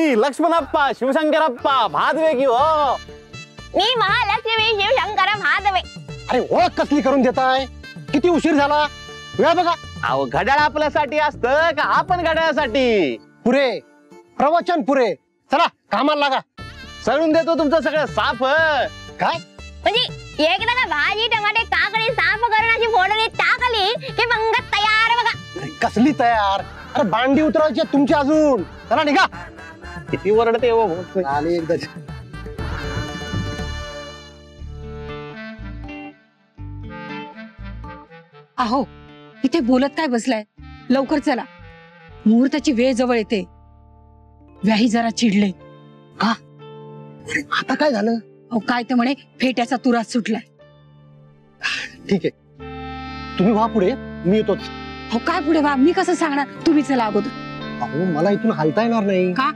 मी लक्ष्मणप्पा शिवशंकरप्पा भादवे की हो. मी महालक्ष्मी शिवशंकर भादवे. अरे ओळख कसली करून देताय? किती उशीर झाला, वेळ बघा. अहो घड्याळ आपल्यासाठी असतं का आपण घड्याळासाठी? पुरे प्रवचन पुरे. चला कामाला लागा. सळून देतो तुमचं सगळं साफ. काय म्हणजे एकदा का भाजी टमाटे काकडी साफ करण्याची फोडणी टाकली की पंगत तयार बघा. कसली तयार? अरे भांडी उतरायची तुमची अजून. चला निघा. किती वरडते हो. आले एकदाच. अहो इथे बोलत काय बसलाय? लवकर चला, मुहूर्ताची वेळ जवळ येते. व्याही जरा चिडले. का? आता काय झालं? अहो काय तर म्हणे फेट्याचा तुरास सुटलाय. ठीक आहे, तुम्ही व्हा पुढे, मी येतोच. अहो काय पुढे वा, मी कसं सांगणार? तुम्ही चला अगोदर. अहो मला इथून हलता येणार नाही. का?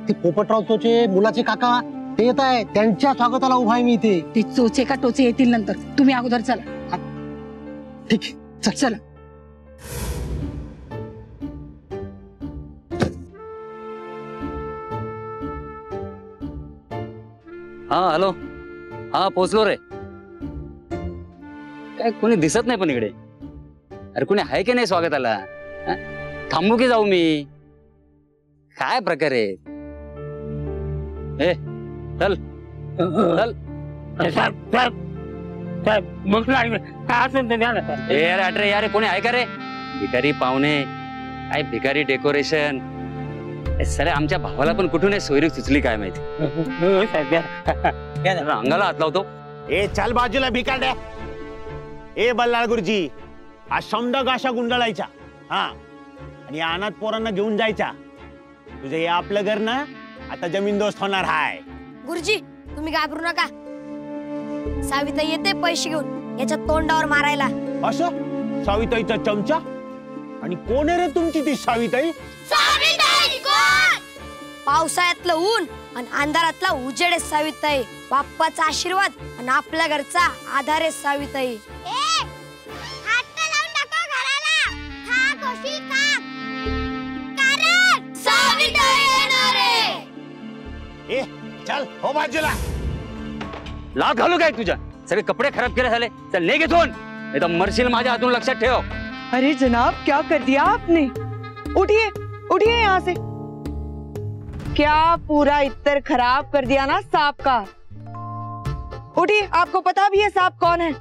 ते पोपटराव चोचे मुलाचे काका ते येत आहे, त्यांच्या स्वागताला उभा आहे मी इथे. ते चोचे का टोचे येतील नंतर, तुम्ही अगोदर चला. ठीक आहे, चल. चला. हा हॅलो. हा पोचलो रे. काय कोणी दिसत नाही पण इकडे. अरे कोणी आहे की नाही स्वागताला? थांबू की जाऊ मी? काय प्रकार आहे? चल चल. अरे यार कोणी आहे का रे? भिकारी पाहुणे, काय भिकारी डेकोरेशन. सर आमच्या भावाला पण कुठून सोयरी सुचली काय माहिती. अंगाला हात लावतो. ए चल बाजूला भिकारड्या. ए बल्लाळ गुरुजी, आज समजा गाशा गुंडाळायच्या. हा आणि अनाथ पोरांना घेऊन जायच्या. तुझे हे आपलं घर ना आता जमीनदोस्त होणार हाय. गुरुजी तुम्ही घाबरू नका. साविताई येते पैसे घेऊन याच्या तोंडावर मारायला. असं साविताईचा चमचा? आणि कोण आहे रे तुमची ती साविताई? पावसाळ्यातलं ऊन आणि अंधारातला उजेड साविताई. बाप्पाचा आशीर्वाद आणि आपल्या घरचा आधार आहे साविताई. ए चल हो बाजूला. लाथ घालू काय तुझ्या? सगळे कपडे खराब केले झाले. चल ले घेतून, नाही तर मरशील माझ्या हातून. लक्षात ठेव. अरे जनाब क्या कर दिया आपने? उठिए उठिए यहाँ से. क्या पूरा इत्र खराब कर दिया ना सांप का. उठिए, आपको पता भी है सांप कौन है.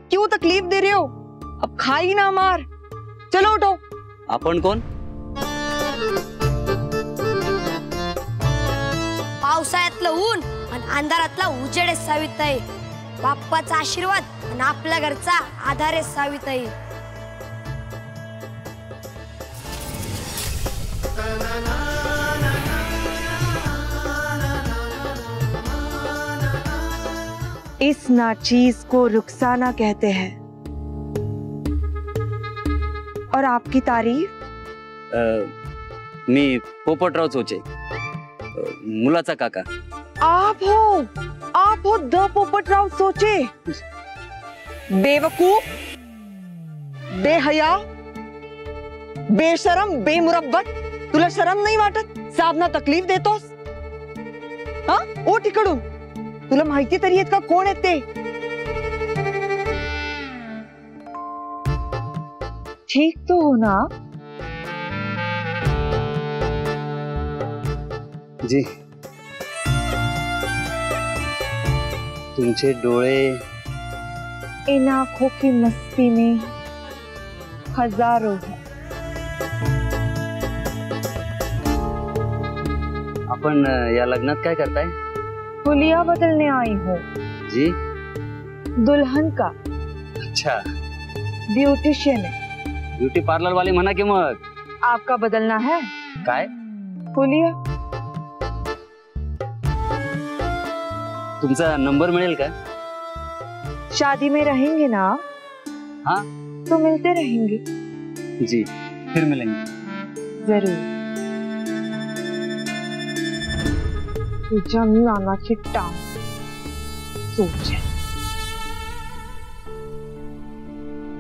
क्यों तकलीफ दे रहे हो? अब खाई ना मार. चलो उठो. आपण कोण? पावसाळ्यातलं ऊन आणि अंधारातला उजेड साविताई. बाप्पाचा आशीर्वाद आणि आपल्या घरचा आधार आहे साविताई. इस नाचीज को रुखसाना कहते हैं. और आपकी तारीफ? मी पोपटराव चोचे, मुलाचा काका. आप हो द पोपटराव चोचे. बेवकूफ, बेहया, बेशरम, बेमुरब्बत. तुला शरम नाही वाटत? साबना तकलीफ देतोस. हा ओ तिकडून. तुला माहिती तरी आहेत का कोण आहेत ते? ठीक तो हो ना? जी तुमचे डोळे इन आंखों की मस्ती में हजारों है. आपण या लग्नात काय करताय? हुलिया बदलने आई हूँ. जी दुल्हन का. अच्छा, ब्यूटिशियन है. ब्युटी पार्लर वाली म्हणा की मग. आपका बदलना है काय? हुलिया. तुमचा नंबर मिळेल का? शादी में रहेंगे ना? हाँ तो मिलते रहेंगे. जी फिर मिलेंगे. जरूर. तुझ्या नानाची टांग सोच है.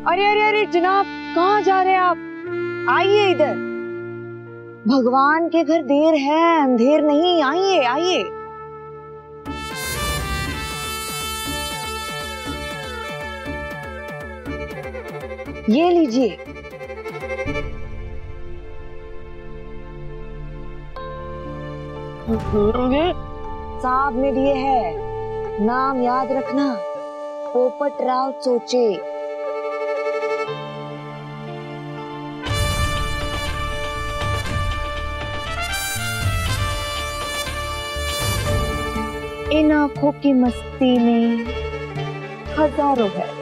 अरे अरे अरे जनाब, कहाँ जा रहे हैं आप? आइए इधर. भगवान के घर देर है अंधेर नहीं, आइए आइए। ये लीजिए। साहब ने दिए है, नाम याद रखना, पोपट राव चोचे। इन आंखों की मस्ती में हजारों है।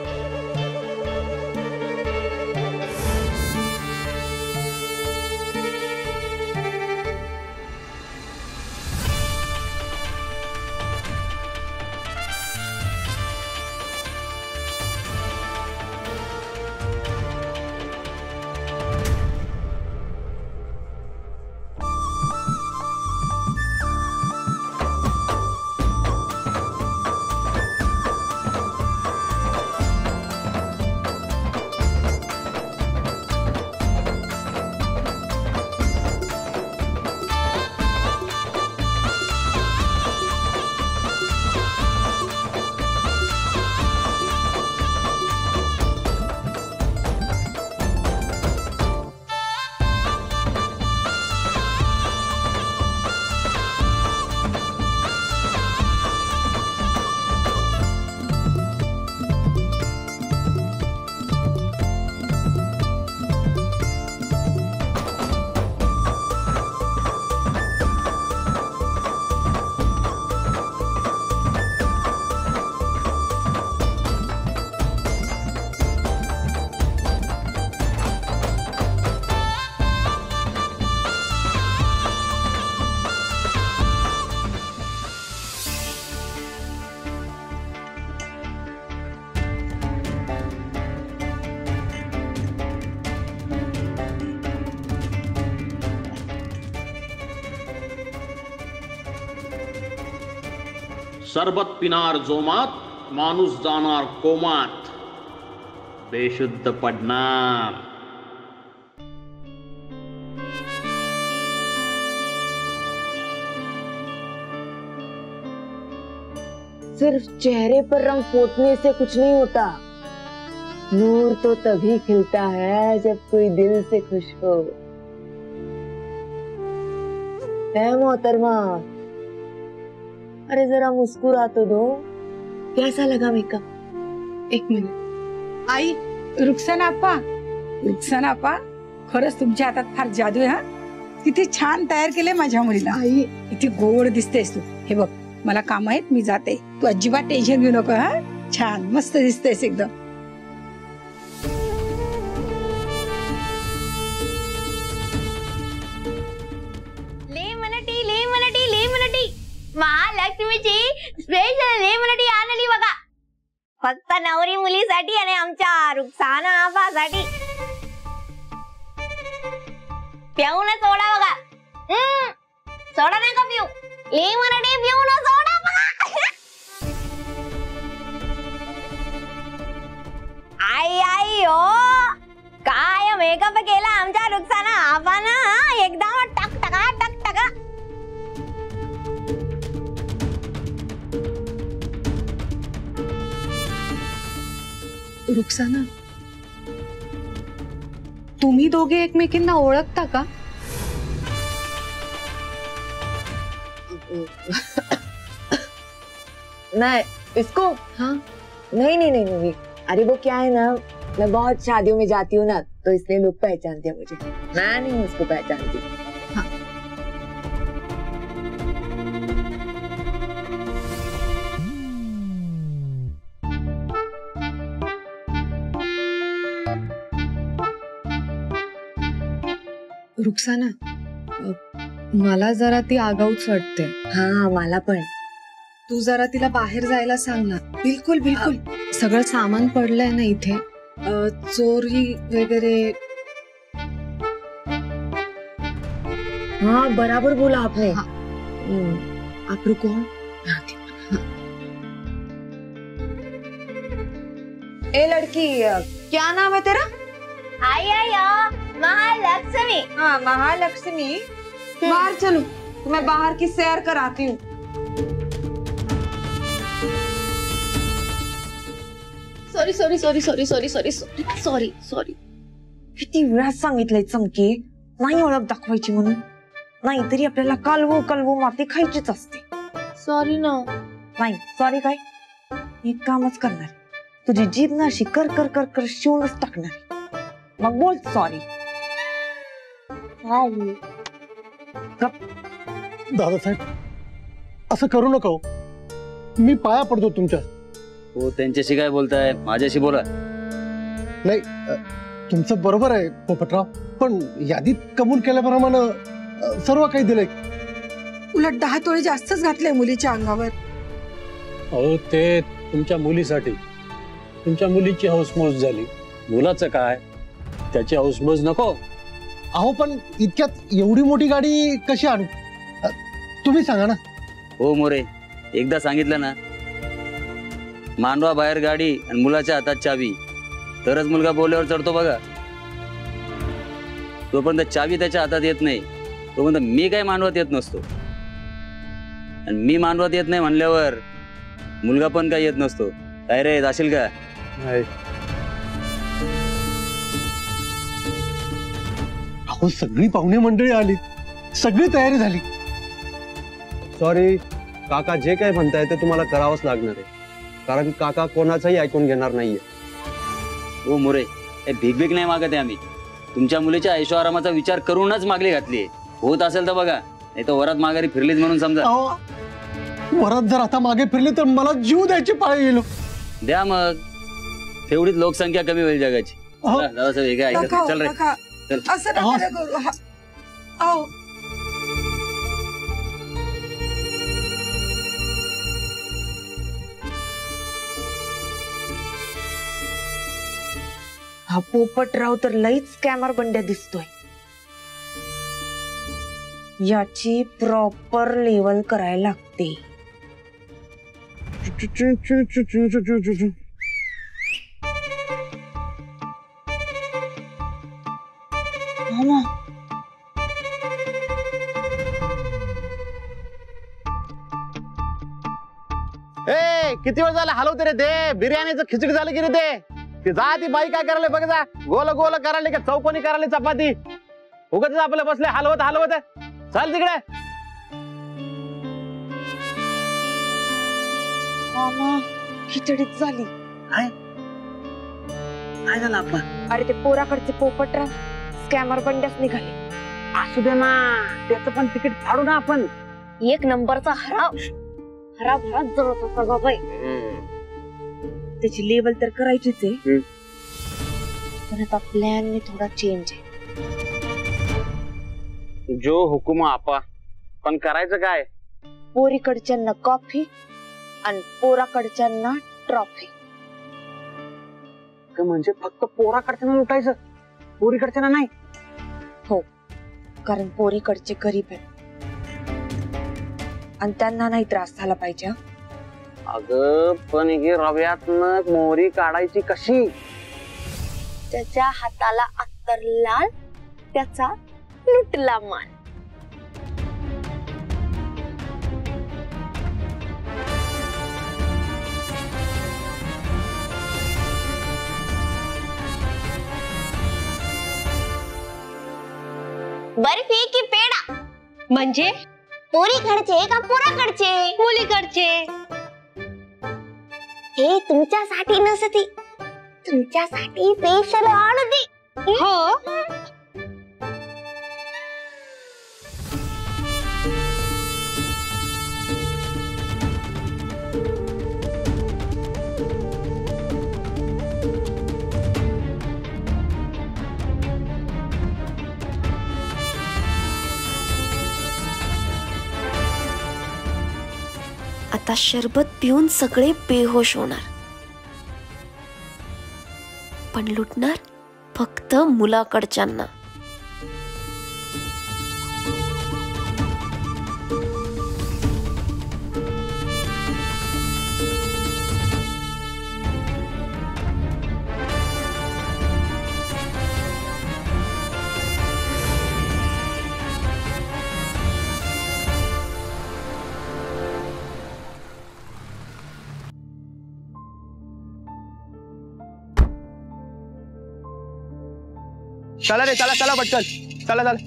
सरबत पिनार जोमात, माणूस जाणार कोमात, बेशुद्ध पडणार। सिर्फ चेहरे पर रंग पोतने से कुछ नहीं होता, नूर तो तभी खिलता है जब कोई दिल से खुश हो। मोहतरमा, अरे जरा मुस्कुरा तो दो, कैसा लगा मेकअप? एक मिनिट आई, रुखसाना आपा, खरंच तुमच्या हातात फार जादू आहे हा। किती छान तयार केले माझ्या मुलीला। आई किती गोड दिसतेस तू। हे बघ मला काम आहेत, मी जाते, तू अजिबात टेन्शन घेऊ नको हा। छान मस्त दिसतेस एकदम। महालक्ष्मीची स्पेशल लेमन टी आणली बघा, फक्त नवरी मुलीसाठी आणि आमच्या रुखसाना आबासाठी। पिऊन सोडा बघा, सोडा नका पिऊ, लेमन टी पिऊन सोडा बघा। आई आई हो, काय मेकअप केला आमच्या रुखसाना आबाना, एकदम टकटका टकटका। रुखसाना, तुम्ही दोघे एकमेकींना ओळखता का? नहीं, इसको? हाँ नहीं नहीं नहीं नहीं, अरे वो क्या है ना, मैं बहुत शादियों में जाती हूँ ना, तो इसलिए लोग पहचानते हैं मुझे। मैं नहीं उसको पहचानती। हाँ। रुखसाना, मला जरा ती आगाऊच वाटते। हाँ मला पण। तू जरा तिला बाहेर जायला सांग ना। बिलकुल बिलकुल, सगळं सामान पडलंय ना इथे, चोरी वगैरे। हाँ बराबर बोला आपने। हाँ। आप रुको। ए लड़की, क्या नाम है तेरा? आई आई महालक्ष्मी। हाँ महालक्ष्मी, बाहर चलो, मैं बाहर की सैर कराती हूँ। Sorry sorry sorry sorry sorry sorry sorry sorry sorry. किती वेळा सांगितलंय चमके, नाही ओळख दाखवायची म्हणून. नाहीतरी आपल्याला कालवू कालवू माती खायचीच असते. सॉरी ना. नाही सॉरी काय, एक कामच करणार, तुझी जीभ ना अशी कर कर कर कर शिवूनच टाकणार, मग बोल सॉरी. दादासाहेब असं करू नका हो. मी पाया पडतो तुमच्या. हो त्यांच्याशी काय बोलताय, माझ्याशी बोला. नाही तुमचं बरोबर आहे पोपटराव, पण यादीत कबूल केल्याप्रमाणे सर्व काही दिलंय. उलट 10 तोळे जास्तच घातलंय मुलीच्या अंगावर. अहो ते तुमच्या मुलीसाठी, तुमच्या मुलीची हौसमौज झाली, मुलाचं काय, त्याची हौसमौज नको. अहो पण इतक्यात एवढी मोठी गाडी कशी आणू, तुम्ही सांगा ना. हो मोरे, एकदा सांगितलं ना, मांडवा बाहेर गाडी आणि मुलाच्या हातात चावी, तरच मुलगा बोल्यावर चढतो बघा. तोपर्यंत चावी त्याच्या हातात येत नाही, तोपर्यंत मी काय मांडवात येत नसतो. आणि मी मांडवात येत नाही म्हणल्यावर मुलगा पण काय येत नसतो. काय रे, जाशील का? अहो सगळी पाहुणे मंडळी आली, सगळी तयारी झाली. सॉरी काका, जे काय म्हणताय ते तुम्हाला करावंच लागणार आहे, कारण काका कोणाचंही ऐकून घेणार नाहीये. हो मोरे, हे भीक नाही मागत आहे आम्ही, तुमच्या मुलीच्या ऐशोआरामाचा विचार करूनच मागणी घातली. होत असेल तर बघा, नाही तर वरात माघारी फिरलीच म्हणून समजा. वरात जर आता मागे फिरली तर मला जीव द्यायची पाळी येईल. द्या मग, तेवढीच लोकसंख्या कमी होईल जगाची. दादासाहेब हे ऐकत नाही. चल रे चल. असं नका करू. आओ हा पोपटराव तर लईच स्कॅमर बंड्या दिसतोय. याची प्रॉपर लेवल करायला लागते. मामा ए किती वेळ झाला हलवते रे ते, बिर्याणीचं खिचडी झालं की रे ते जा ती बाई काय करायला बघ जा, गोल गोल करायला का चौकोनी करायला चपाती, उगाच आपल्या बसले हलवत हलवत. चाल तिकडे. मामा खिचडीच झाली. काय झालं आपा? अरे ते पोराकडचे पोपटराव स्कॅमर बंड्याच निघाले. असू दे ना, त्याचं पण तिकीट फाडू ना आपण. एक नंबरचा हराव हराव जवळ होता बाई. त्याची लेवल तर करायचीच आहे, पण आता प्लॅन मी थोडा चेंज आहे. जो हुकुम आपा, पण करायचं काय? पोरीकडच्यांना कॉफी आणि पोराकडच्यांना ट्रॉफी. म्हणजे फक्त पोराकडच्यांना लुटायचं, पोरीकडच्यांना नाही? हो, कारण पोरीकडचे गरीब आहेत आणि त्यांना नाही त्रास झाला पाहिजे. अगं पण ही रव्यातनं मोहरी काढायची कशी? त्याच्या हाताला अत्तर लाल, त्याचा लुटला मान. बर्फी की पेढा? म्हणजे पोरीकडचे का पोराकडचे? मुलीकडचे. हे तुमच्यासाठी नसती, तुमच्यासाठी स्पेशल आणती. हो, आता शरबत पिऊन सगळे बेहोश होणार, पण लुटणार फक्त मुलाकडच्यांना. चला रे चला चला पटकन चला चला.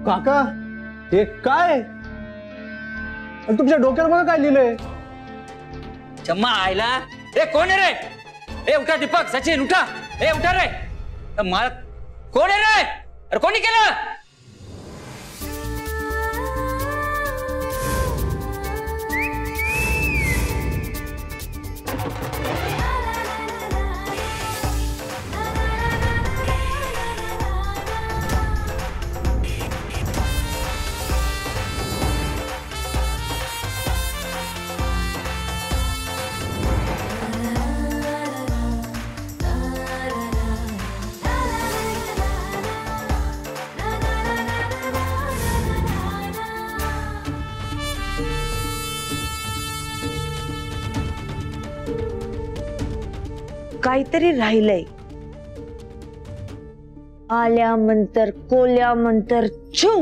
काका हे काय आणि तुमच्या डोक्यावर बघा काय लिहिलंय. चम्मा आयला. ए कोण आहे रे? ए उठा दीपक, सचिन उठा. ए उठा रे. मला कोण आहे रे? अरे कोणी केलं? काहीतरी राहिलंय. आल्यानंतर कोल्यानंतर छू.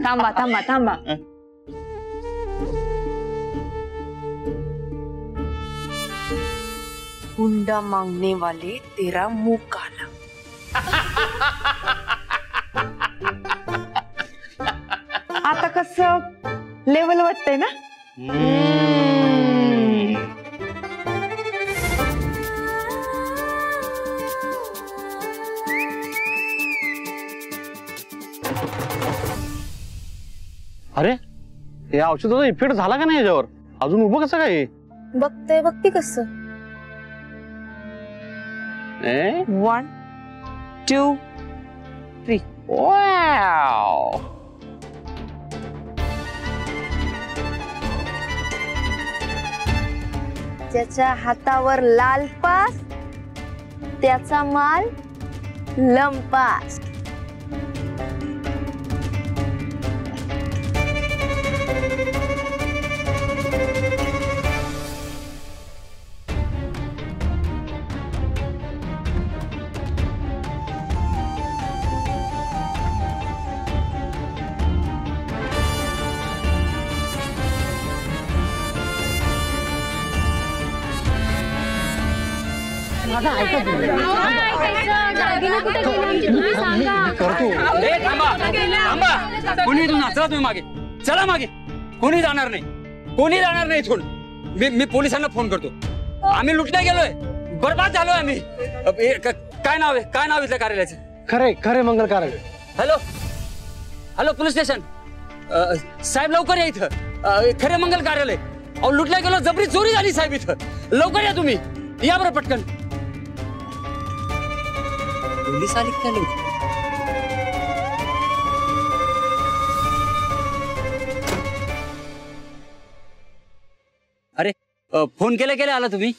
थांबा थांबा थांबा. हुंडा मांगने वाले तेरा मुंह काला. आता कसं लेवल वाटतंय ना. अरे या औषधाचा इफेक्ट झाला का नाही याच्यावर? अजून उभं कसं काय? बघते कसं. 1 2 3. वाव. ज्याच्या हातावर लाल पास त्याचा माल लंपास. कोणी इथून चला तुम्ही मागे. चला मागे. कोणी जाणार नाही. कोणी जाणार नाही इथून. मी पोलिसांना फोन करतो. आम्ही लुटल्या गेलोय. बर्बाद झालोय आम्ही. काय नाव आहे? काय नाव इथल्या कार्यालयाचं? खरे खरे मंगल कार्यालय. Hello hello police station. साहेब लवकर या इथं. खरे मंगल कार्यालय. अहो लुटल्या गेलो. जबरी चोरी झाली साहेब इथं. लवकर या तुम्ही. या बरं पटकन. पोलीस आली का लोक? अरे फोन केल्या केल्या आला तुम्ही?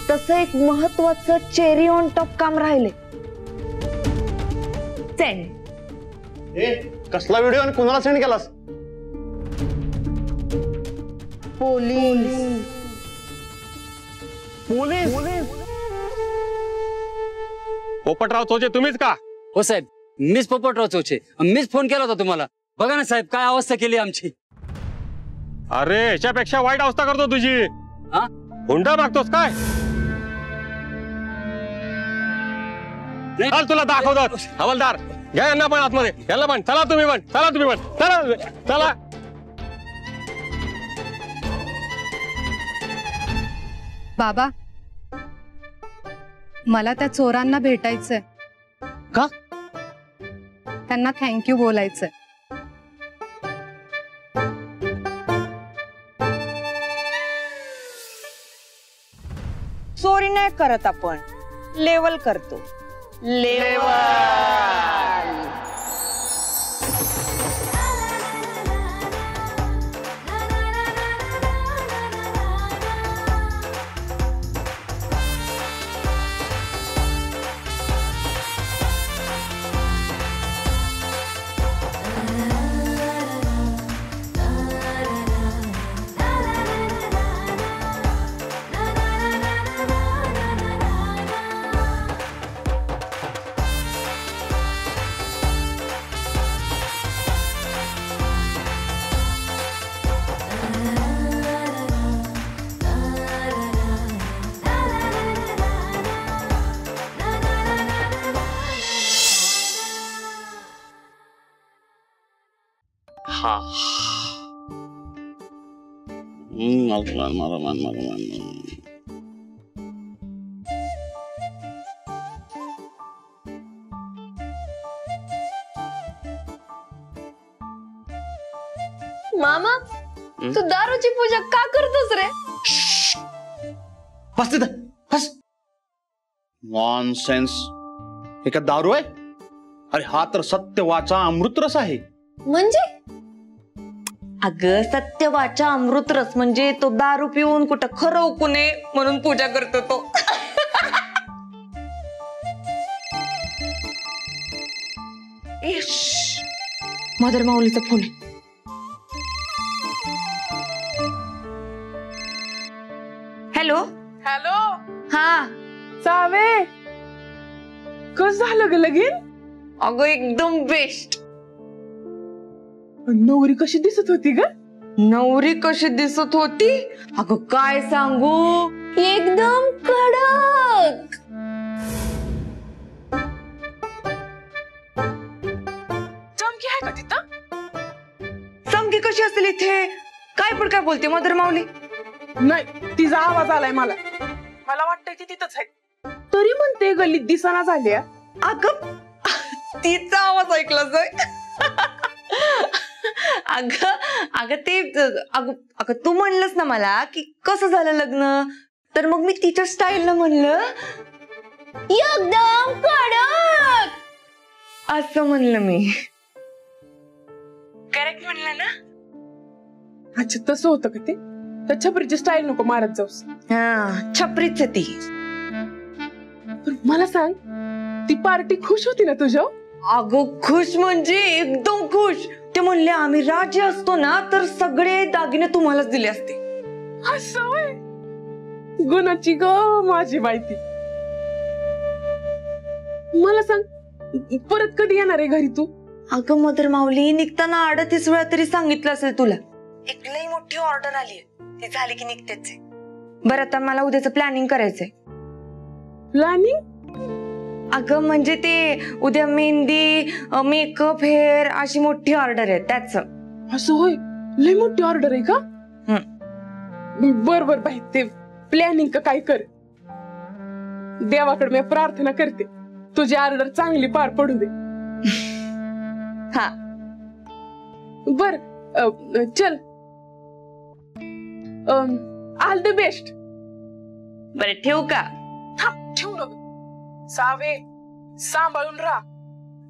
तसं एक महत्वाचं चेरी ऑन टॉप काम राहिले. सेंड. कसला व्हिडिओ आणि कुणाला सेंड केलास? पोलीस. पोपटराव चोचे तुम्हीच का? हो साहेब मीच पोपटराव चोचे. मीच फोन केला होता तुम्हाला. बघा ना साहेब काय अवस्था केली आमची. अरे ह्याच्यापेक्षा वाईट अवस्था करतो तुझी. हुंडा मागतोस काय? चल तुला दाखवतो. हवालदार घ्या यांना पण आतमध्ये. यांना पण. चला तुम्ही पण. चला तुम्ही पण. चला चला. बाबा मला त्या चोरांना भेटायचंय. का? त्यांना थँक्यू बोलायचंय. नाही करत आपण, लेवल करतो. लेवल. मामा तू दारूची पूजा का करतोस रे? बस तिथं बस. नॉनसेन्स. हे का दारू आहे? अरे हा तर सत्यवाचा अमृतरस आहे. म्हणजे? अगं सत्यवाचा अमृतरस म्हणजे तो दारू पिऊन कुठं खरं ओकू नये म्हणून पूजा करतो तो. मदर माऊलीचा फोन आहे. हॅलो. हॅलो. हा सावे, कस झालं ग लगीन? अगं एकदम बेस्ट. नवरी कशी दिसत होती ग? नवरी कशी दिसत होती? अगं काय सांगू, एकदम कडक. चमकी आहे का तिथं? चमकी कशी असेल इथे? काय पण काय बोलते मदर माऊली? नाही, तिचा आवाज आलाय मला. मला वाटतंय ती तिथंच आहे. तरी म्हणते गल्लीत दिसना झाल्या. अगं तिचा आवाज ऐकलाच आहे. अगं ते अगं तू म्हणलंस ना मला की कसं झालं लग्न, तर मग मी तिच्या स्टाईलनं म्हणलं एकदम कडक असं म्हणलं मी. करेक्ट म्हणलं ना? अच्छा तसं होतं का ते? तर छपरीची स्टाईल नको मारत जाऊस. हा छपरीच ती. मला सांग, ती पार्टी खुश होती ना तुझ्या? अगं खुश म्हणजे एकदम खुश. ते म्हणले आम्ही राजे असतो ना तर सगळे दागिने तुम्हालाच दिले असते. असं होय? गुणाची ग माझी माहिती. मला सांग, परत कधी येणार आहे घरी तू? अगं मदर माऊली, निघताना 38 वेळा तरी सांगितलं असेल तुला. एक लई मोठी ऑर्डर आली, ती झाली की निघतेच आहे. बरं आता मला उद्याचं प्लॅनिंग करायचंय. प्लॅनिंग? अगं म्हणजे ते उद्या मेहंदी, मेकअप, हेअर अशी मोठी ऑर्डर आहे त्याच. असं होय? लई मोठी ऑर्डर आहे का? बर बर बाई, ते प्लॅनिंग का काय कर. देवाकडे मी प्रार्थना करते तुझी ऑर्डर चांगली पार पडू दे. हा बर चल. All the best. बरं ठेवू का? ठेवू नको. सावे, सांभाळून राहा.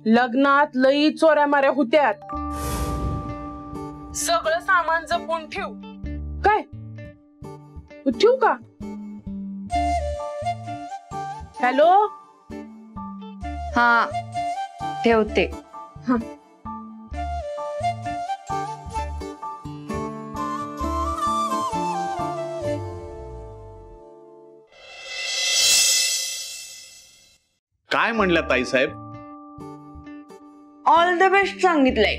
लग्नात लई चोऱ्या माऱ्या होत्यात. सगळं सामान जपून ठेव. काय ठेवू का? हॅलो. हा ठेवते. हा काय म्हणल्या ताई साहेब? ऑल द बेस्ट सांगितलंय.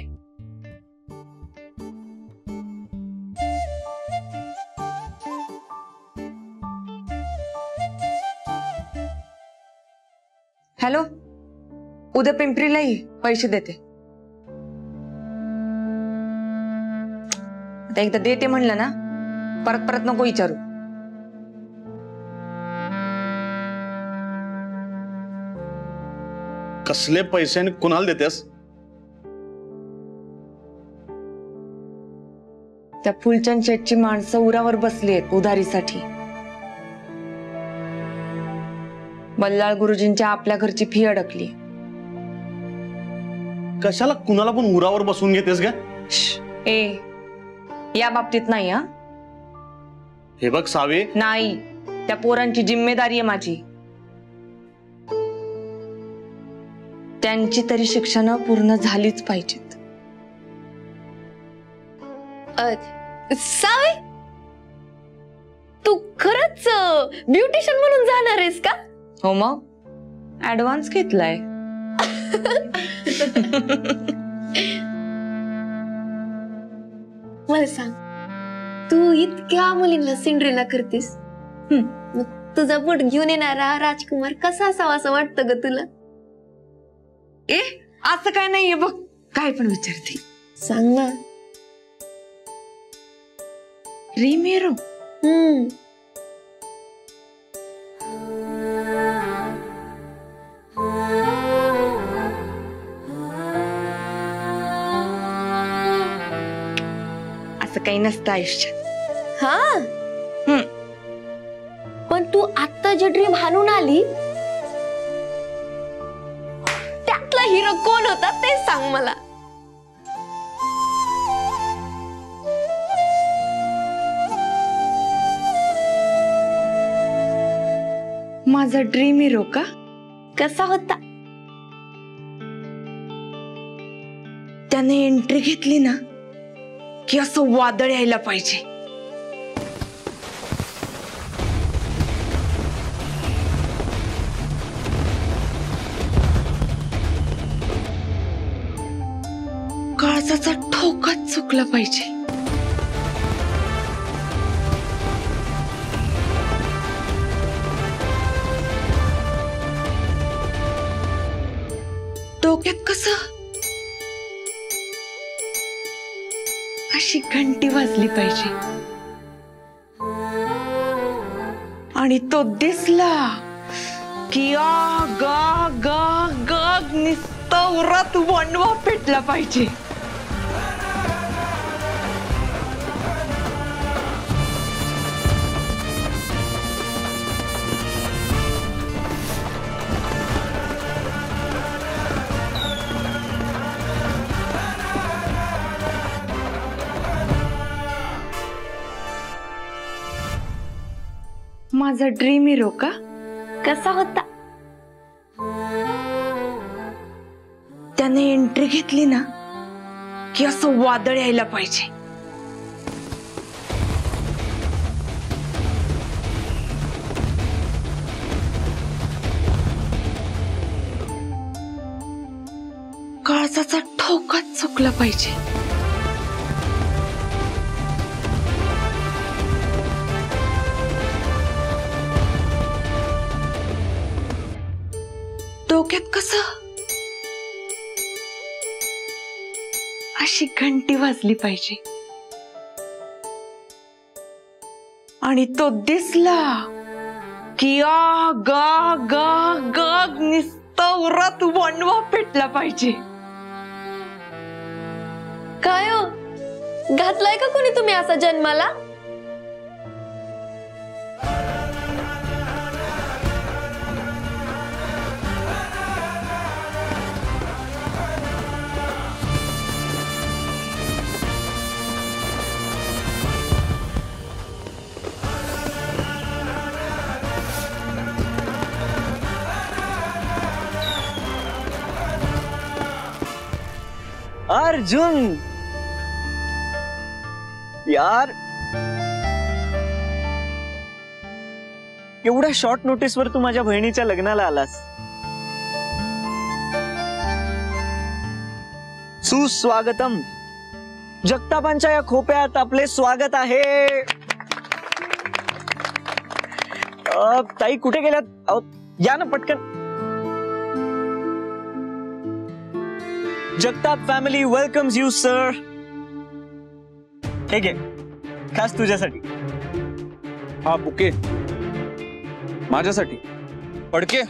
हॅलो, उद्या पिंपरीला ये, पैसे देते. आता एकदा देते म्हणलं ना, परत परत नको विचारू. कसले पैसे आणि कुणाला देतेस? त्या फुलचंद शेठची माणसं उरावर बसली आहेत उधारीसाठी. बल्लाळ गुरुजींच्या आपल्या घरची फी अडकली. कशाला कुणाला पण उरावर बसून घेतेस का? ए, या बाबतीत नाही हा. हे बघ सावे, नाही, त्या पोरांची जिम्मेदारी आहे माझी. त्यांची तरी शिक्षण पूर्ण झालीच पाहिजेत. सावे, तू खरंच ब्युटिशियन म्हणून जाणार आहेस का? हो, मग ऍडव्हान्स घेतलाय. मला सांग, तू इतक्या मुलींना सिंड्रेला करतेस, मग तुझा बोट घेऊन येणारा राजकुमार कसा असावा असं वाटतं ग तुला? ए, असं काय नाहीये बघ, काय पण विचारते. सांग ना. रीमेरो. असं काही नसतं आयुष्यात. हा, पण तू आता जे ड्रीम हाणून आली त्यातला हिरो कोण होता ते सांग मला. माझा ड्रीम हिरो का? कसा होता? त्याने एंट्री घेतली ना की असं वादळ यायला पाहिजे. काळजाचा ठोकाच चुकला पाहिजे. डोक्यात कसं अशी घंटी वाजली पाहिजे. आणि तो दिसला की आग आग आग आग नुसतं उरात वणवा पेटला पाहिजे. माझा ड्रीम हिरो का? कसा होता? त्याने एंट्री घेतली ना की असं वादळ यायला पाहिजे. काळजाचा ठोकाच चुकला पाहिजे. डोक्यात कसं अशी घंटी वाजली पाहिजे. आणि तो दिसला की आग आग आग आग नुसतं उरात वणवा पेटला पाहिजे. काय हो, घातलाय का कोणी तुम्ही असा जन्माला? अर्जुन यार, एवढ्या शॉर्ट नोटीसवर तू माझ्या बहिणीच्या लग्नाला आलास. सुस्वागतम. जगतापांच्या या खोप्यात आपले स्वागत आहे. ताई कुठे गेल्यात? या ना पटकन. Jagtap family welcomes you sir. हे घे, खास तुझ्यासाठी. हा बुके माझ्यासाठी. फडके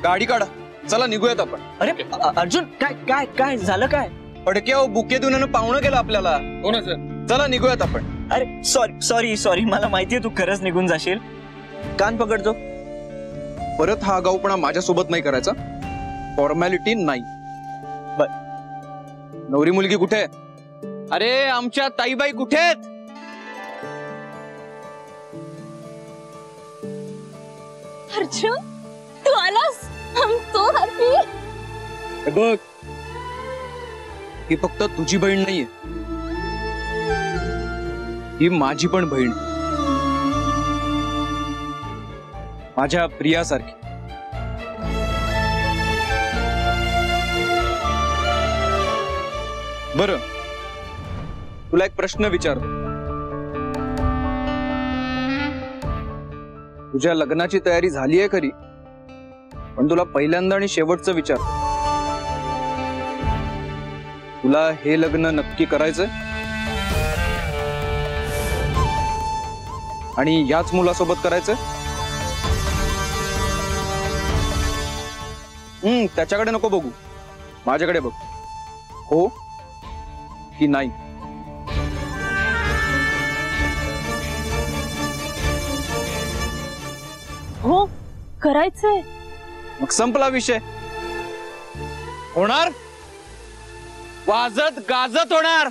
गाडी काढा, चला निघूयात आपण. अरे अर्जुन, काय काय काय झालं? काय फडके? बुके देऊन पाहुणं केलं आपल्याला. हो ना सर, चला निघूयात आपण. अरे सॉरी सॉरी सॉरी, मला माहितीये तू खरंच निघून जाशील. कान पकडतो. परत हा आगाऊपणा माझ्यासोबत नाही करायचा. फॉर्मॅलिटी नाही. बर, नवरी मुलगी कुठे आहे? अरे आमच्या ताईबाई कुठे आहेत? अर्जुन, तू आलास. I'm so happy. हे बघ, ही फक्त तुझी बहीण नाहीये, ही माझी पण बहीण, माझ्या प्रियासारखी. बरं, तुला एक प्रश्न विचारतो. तुझ्या लग्नाची तयारी झाली आहे खरी, पण तुला पहिल्यांदा आणि शेवटचं विचार, तुला हे लग्न नक्की करायचंय? आणि याच मुलासोबत करायचंय? त्याच्याकडे नको बघू, माझ्याकडे बघ. हो की नाही? हो, करायचंय. मग संपला विषय. होणार, वाजत गाजत होणार.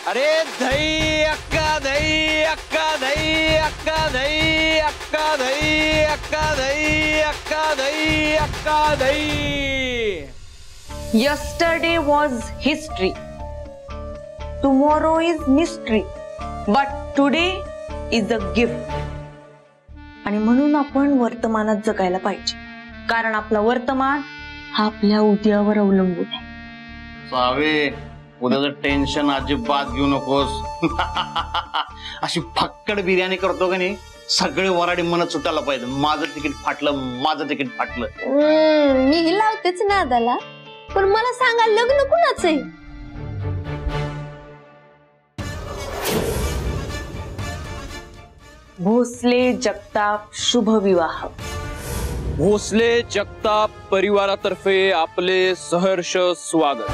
अरे दही अक्का, दही अक्का, दही अक्का, दही अक्का, दही अक्का, दही अक्का, दही अक्का, दही. Yesterday was history. Tomorrow is mystery. But today is a gift. आणि म्हणून आपण वर्तमानात जगायला पाहिजे, कारण आपला वर्तमान हा आपल्या उद्यावर अवलंबून आहे. सावे, उद्याचं टेन्शन अजिबात घेऊ नकोस. अशी फक्कड बिर्याणी करतो का नाही, सगळे वराडी मनात सुटायला पाहिजे. माझं तिकीट फाटलं, माझं तिकीट फाटलं. मी लावतेच नादाला, पण मला सांगा, लग्न कुणाचं आहे? भोसले जगताप शुभ विवाह. भोसले जगताप परिवारातर्फे आपले सहर्ष स्वागत.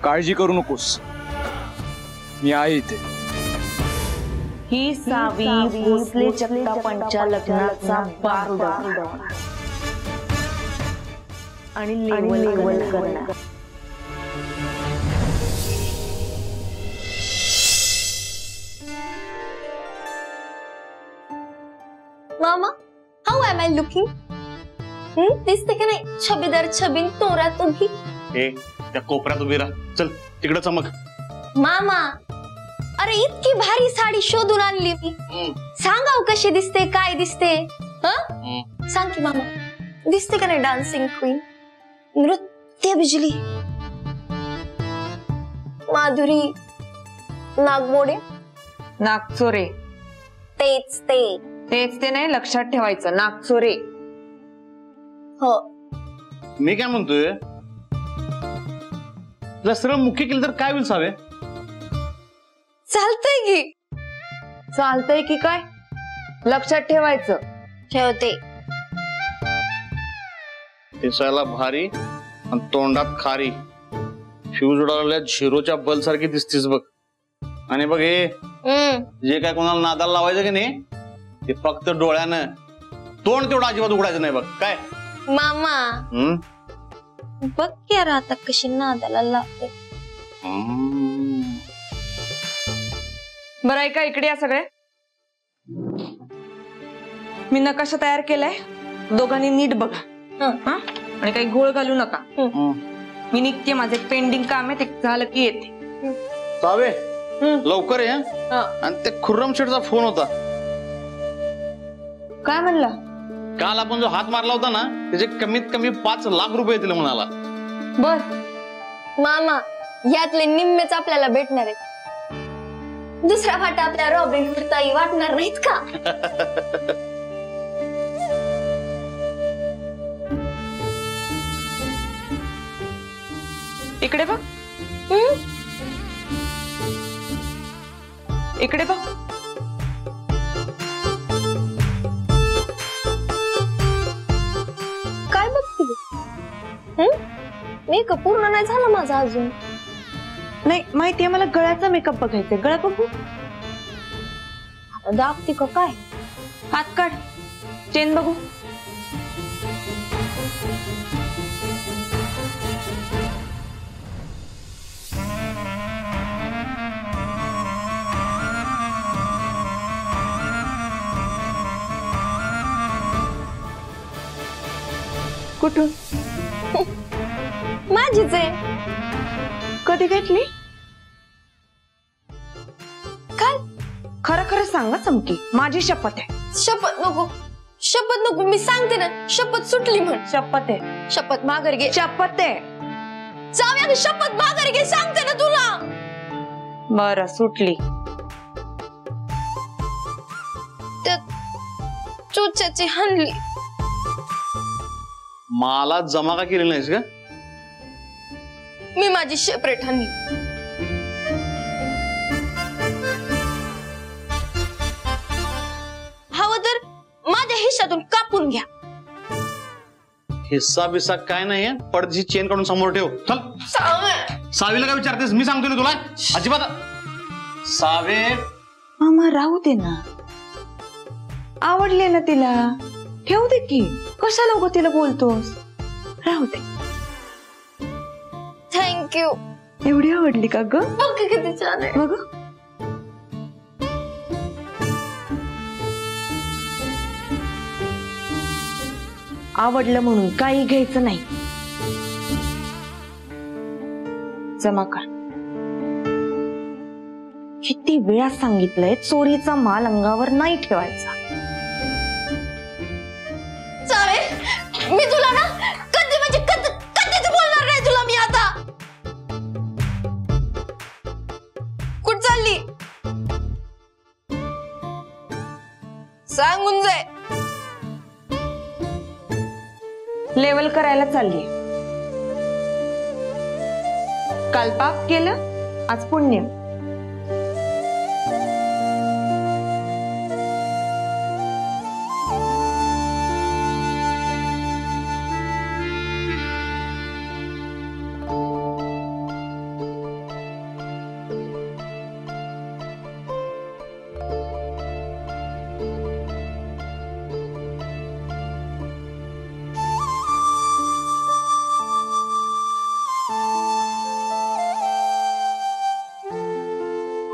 काळजी करू नकोस, मी आहे इथे. ही सावी भोसले जगतापांच्या लग्नाचा बार उडवणार आणि लेवल करणार. मामा, हाऊ एम आय लुकिंग? दिसते का नाही छबीदार छबीन तोरा तुम्ही? त्या कोपऱ्यात उभी राहा. चल तिकडे चमक. मामा, अरे इतकी भारी साडी शोधून आणली मी. सांगाव कशी दिसते, काय दिसते? सांग की मामा, दिसते का नाही डान्सिंग क्वीन, नृत्य बिजली, माधुरी नागमोडे? नागचोरे. तेच ते नाही, लक्षात ठेवायचं, नागचोरे. हो. मी काय म्हणतोय, जर सरळ मुख्य केलं तर काय होईल सावे? चालतंय की काय? लक्षात ठेवायचं. ठेवते. दिसायला भारी आणि तोंडात खारी, फ्यूज उडालेल्या झिरोच्या बल सारखी दिसतीस बघ. आणि बघ, हे जे काय कोणाला नादाला लावायचं की नाही, ते फक्त डोळ्यानं, तोंड तेवढं अजिबात उघडायचं नाही बघ. काय मामा, बघ यार आता कशी नादाला लागते. बरं ऐका, इकडे या सगळे. मी नकाशा तयार केलाय, दोघांनी नीट बघा. आणि काही घोळ घालू नका. मी निघते, माझे पेंडिंग काम आहे, ते झालं की येते. सावे, लवकर ये. आणि ते खुर्रम शेठचा फोन होता. काय म्हणला? काल आपण जो हात मारला होता ना, त्याचे कमीत कमी 5 लाख रुपये येतील म्हणाला. बर मामा, यातले निम्मेच आपल्याला भेटणार आहेत. दुसरा वाटा आपल्या रॉबिन हुडताही वाटणार नाहीत का? इकडे बघ, इकडे बघ. काय बघते? मेकअप पूर्ण नाही झाला माझा अजून. नाही माहितीये, मला गळ्याचा मेकअप बघायचंय. गळा बघू. दाबती का काय? हात काढ, चेन बघू. कुठून? माझीच आहे. कधी घेतली? काय? खरं खरं सांगा चमकी, माझी शपथ आहे. शपथ नको, शपथ नको. मी सांगते ना, शपथ सुटली म्हण. शपथ आहे. शपथ माघार घे. शपथ आहे. जाऊया, शपथ माघार घे, सांगते ना तुला. बरं, सुटली. त्यात चोच्याची हाणली. मला जमा का केली नाहीस का? मी माझी सेपरेट हाणली. हवं तर माझ्या हिश्श्यातून कापून घ्या. हिस्सा बिस्सा काय नाहीये. पडदीची चेन काढून समोर ठेव. चल. सावीला काय विचारतेस? मी सांगतो ना तुला. अजिबात. सावे. मामा राहू दे ना, आवडले ना तिला, ठेवू दे की. कशाला उगा तिला बोलतोस? राहू दे. थँक्यू. एवढी आवडली का ग? बघ किती छान आहे. बघ. आवडलं म्हणून काही घ्यायचं नाही. जमा कर. किती वेळा सांगितलंय, चोरीचा माल अंगावर नाही ठेवायचा. मी तुला ना कधी म्हणजे कधीच बोलणार नाही तुला मी आता. कुठ चालली? सांगून जाय. लेवल करायला चालली. काल पाप केलं, आज पुण्य.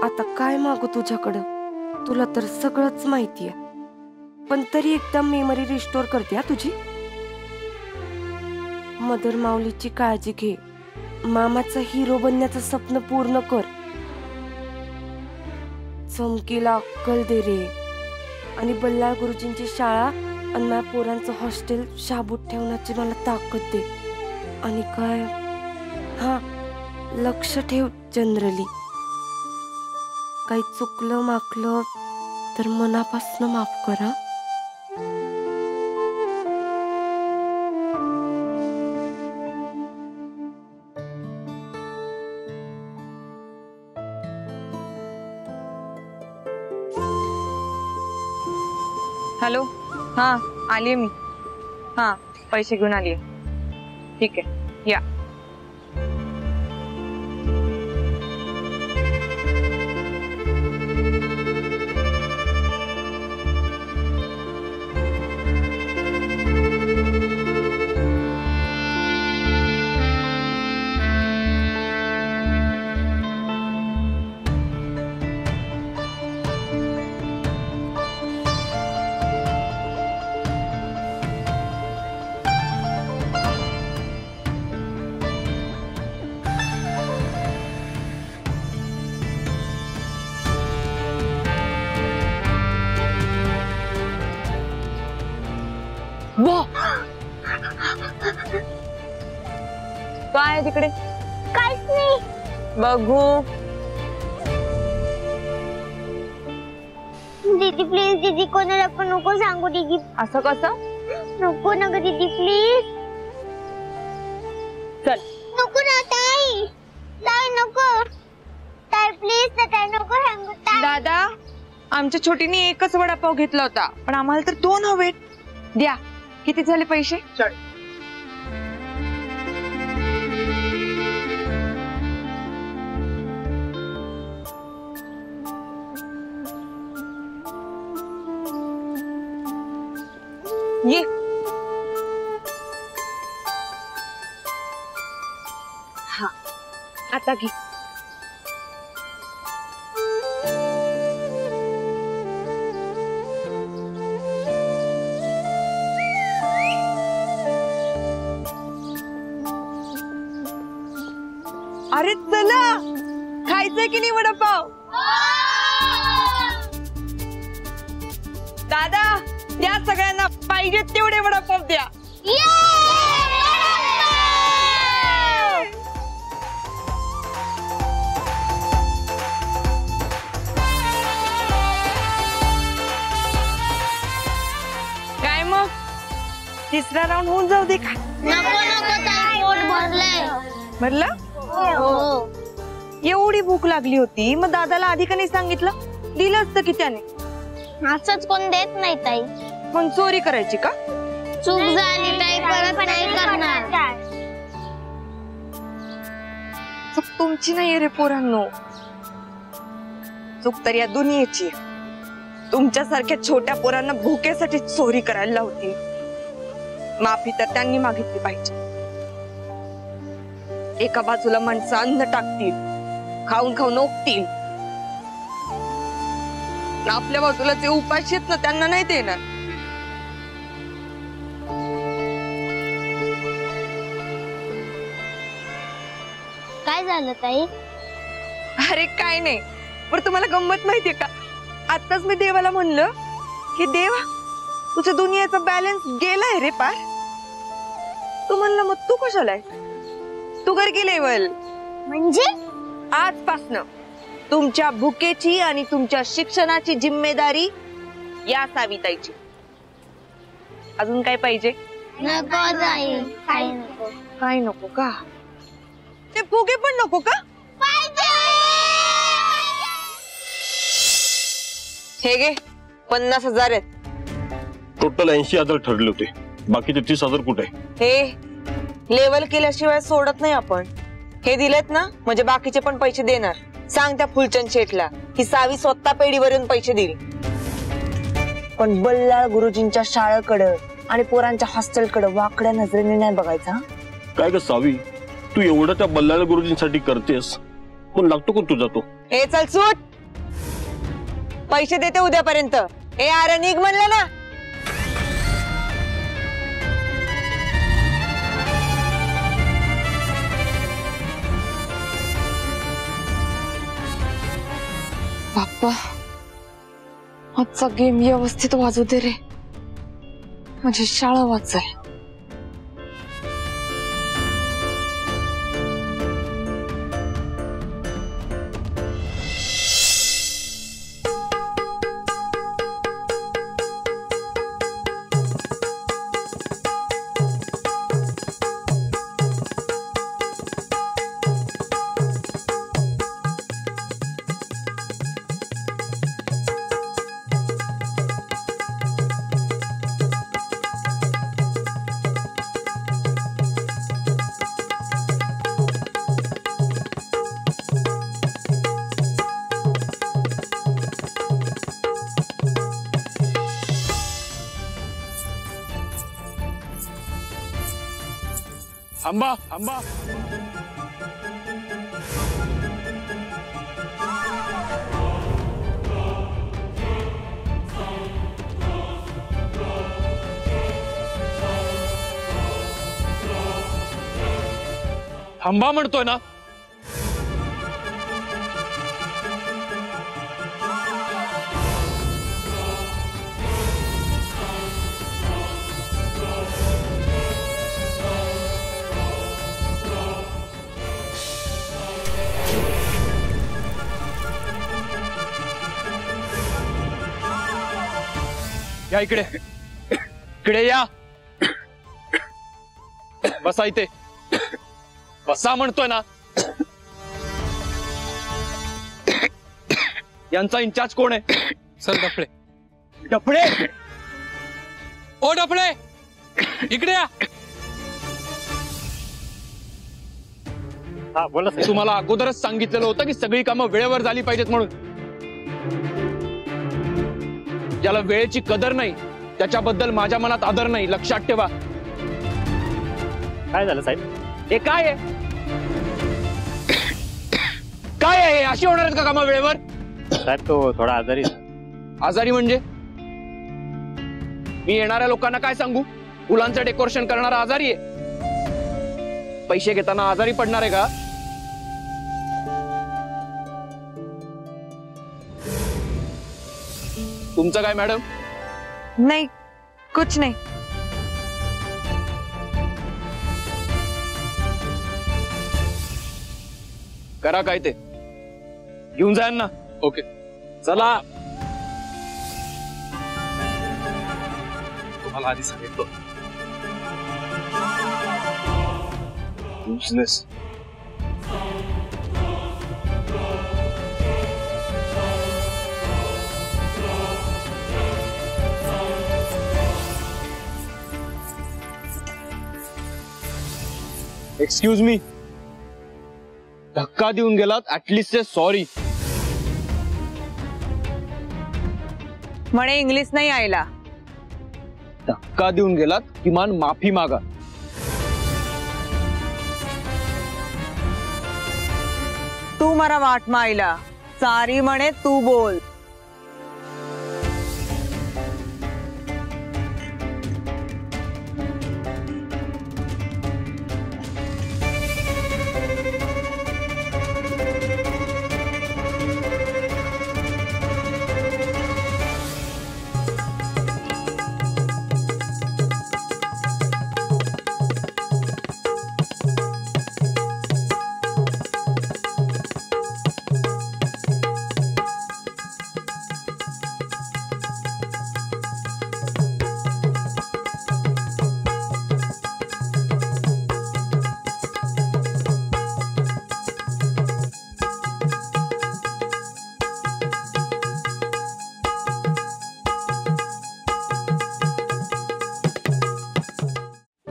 आता काय मागू तुझ्याकडं? तुला तर सगळंच माहितीये, पण तरी एकदा मेमरी रिस्टोर करते तुझी. मदर माऊलीची काळजी घे. मामाचा हिरो बनण्याचं स्वप्न पूर्ण कर. चमकीला अक्कल दे रे. आणि बल्लाळ गुरुजींची शाळा आणि माझ्या पोरांचं हॉस्टेल शाबूत ठेवण्याची मला ताकद दे. आणि काय, हा, लक्ष ठेव जनरली. काही चुकलं माकलं तर मनापासून माफ करा. हॅलो. हा, आलीये मी. हा, पैसे घेऊन आलीये. ठीक आहे, या. काय तिकडे? काहीच नाही. बघू. दीदी प्लीज, दीदी कोणाला पण नको सांगू दीदी. असं कसं? नको ना ग दीदी प्लीज. चल. नको ना ताई. ताई नको. ताई प्लीज ना, ताई नको सांगू. दादा, आमच्या छोटीने एकच वडापाव घेतला होता, पण आम्हाला तर 2 हवेत. द्या. किती झाले पैसे? ये हा आता घे. अरे चला, खायचंय की नाही वडापाव? दादा, द्या सगळ्यांना पाहिजे तेवढे वडापाव द्या. काय मग तिसरा राऊंड होऊन जाऊ दे का? नको नको ताई, पोट भरलंय. भरलं? एवढी भूक लागली होती, मग दादाला आधी का नाही सांगितलं? दिलं असतं की त्याने. असंच कोण देत नाही ताई. पण चोरी करायची का? चूक झाली ताई, परत नाही करणार. चूक तुमची नाहीये रे पोरांनो, चूक तर या दुनियेची. तुमच्यासारख्या छोट्या पोरांना भुकेसाठी चोरी करायला लावती. माफी तर त्यांनी मागितली पाहिजे. एका बाजूला माणसं अन्न टाकतील, खाऊन खाऊन ओकतील, आपल्या बाजूला जे उपाशी आहेत ना त्यांना नाही देणार. काय झालं ताई? अरे काय नाही, पण तुम्हाला गंमत माहितीये का? आताच मी देवाला म्हणलं की देवा, तुझ्या दुनियेचा बॅलन्स गेलाय रे पार. तू म्हणलं मग तू कशाला आहे? तू घर की लेवल म्हणजे आजपासनं तुमच्या भुकेची आणि तुमच्या शिक्षणाची जिम्मेदारी या साविताईची. अजून काय पाहिजे? नको ताई, काय नको. काय नको का? ते फुगे पण नको का? हे घे 50,000 आहेत. टोटल 80,000 ठरले होते, बाकीचे 30,000 कुठे? हे लेवल केल्याशिवाय सोडत नाही आपण. हे दिलेत ना म्हणजे बाकीचे पण पैसे देणार. सांग त्या फुलचंद शेठला की सावी स्वतः पेढीवर येऊन पैसे देईल. पण बल्लाळ गुरुजींच्या शाळेकडे आणि पोरांच्या हॉस्टेलकडे वाकड्या नजरेने नाही बघायचा. काय ग सावी, तू एवढं त्या बल्लाळ गुरुजींसाठी करतेस, पण लागतो कोण तुझा तो? हे चल सूट, पैसे देते उद्यापर्यंत. हे अरे निघ म्हणलं ना. बाप्पा, आजचा गेम व्यवस्थित वाजू दे रे, माझी शाळा वाचाय. आंबा आंबा थांबा म्हणतोय ना. या इकडे, इकडे या. बसा इथे, बसा म्हणतोय ना. यांचा इंचार्ज कोण आहे? सर डफळे. डफळे? ओ डफळे, इकडे या. हा बोला. तुम्हाला अगोदरच सांगितलेलं होतं की सगळी कामं वेळेवर झाली पाहिजेत म्हणून. ज्याला वेळेची कदर नाही त्याच्याबद्दल माझ्या मनात आदर नाही, लक्षात ठेवा. काय झालं साहेब? हे काय आहे? काय आहे? अशी होणार आहेत का कामा वेळेवर? साहेब तो थोडा आजारी. आजारी म्हणजे? मी येणाऱ्या लोकांना काय सांगू? फुलांचं डेकोरेशन करणारा आजारी आहे. पैसे घेताना आजारी पडणार आहे का? तुमचं काय मॅडम? नहीं, कुछ नहीं. करा काय ते, घेऊन जा ना. ओके चला. तुम्हाला आधी सांगितलं बिझनेस. एक्सक्यूज मी, धक्का देऊन गेलात, ऍटलिस्ट से सॉरी. म्हणे इंग्लिश नाही आयला. धक्का देऊन गेलात, किमान माफी मागा. तू मला वाट मायला सारी म्हणे तू बोल.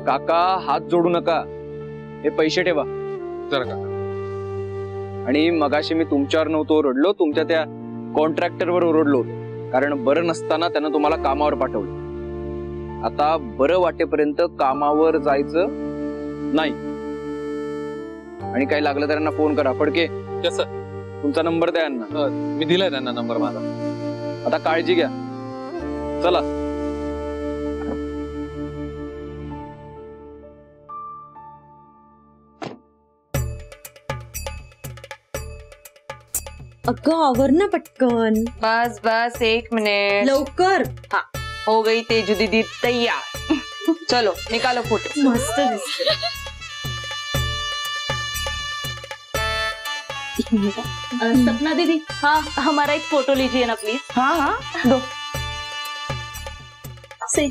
काका हात जोडू नका, हे पैसे ठेवा जरा काका. आणि मगाशी मी तुमच्यावर नव्हतो ओरडलो, तुमच्या त्या कॉन्ट्रॅक्टरवर ओरडलो, कारण बरं नसताना त्यानं तुम्हाला कामावर पाठवलं. आता बरं वाटेपर्यंत कामावर जायचं नाही. आणि काही लागलं तर त्यांना फोन करा. फडके कसं? तुमचा नंबर द्या यांना. मी दिलाय त्यांना नंबर माझा. आता काळजी घ्या. चला. अगं आवर ना पटकन. बस बस 1 मिनिट लवकर. हाँ हो गई तेजू दीदी तैयार. चलो निकालो फोटो. मस्त दिसते. सपना दीदी, हाँ हमारा एक फोटो लीजिए ना प्लीज. हाँ हाँ दो. से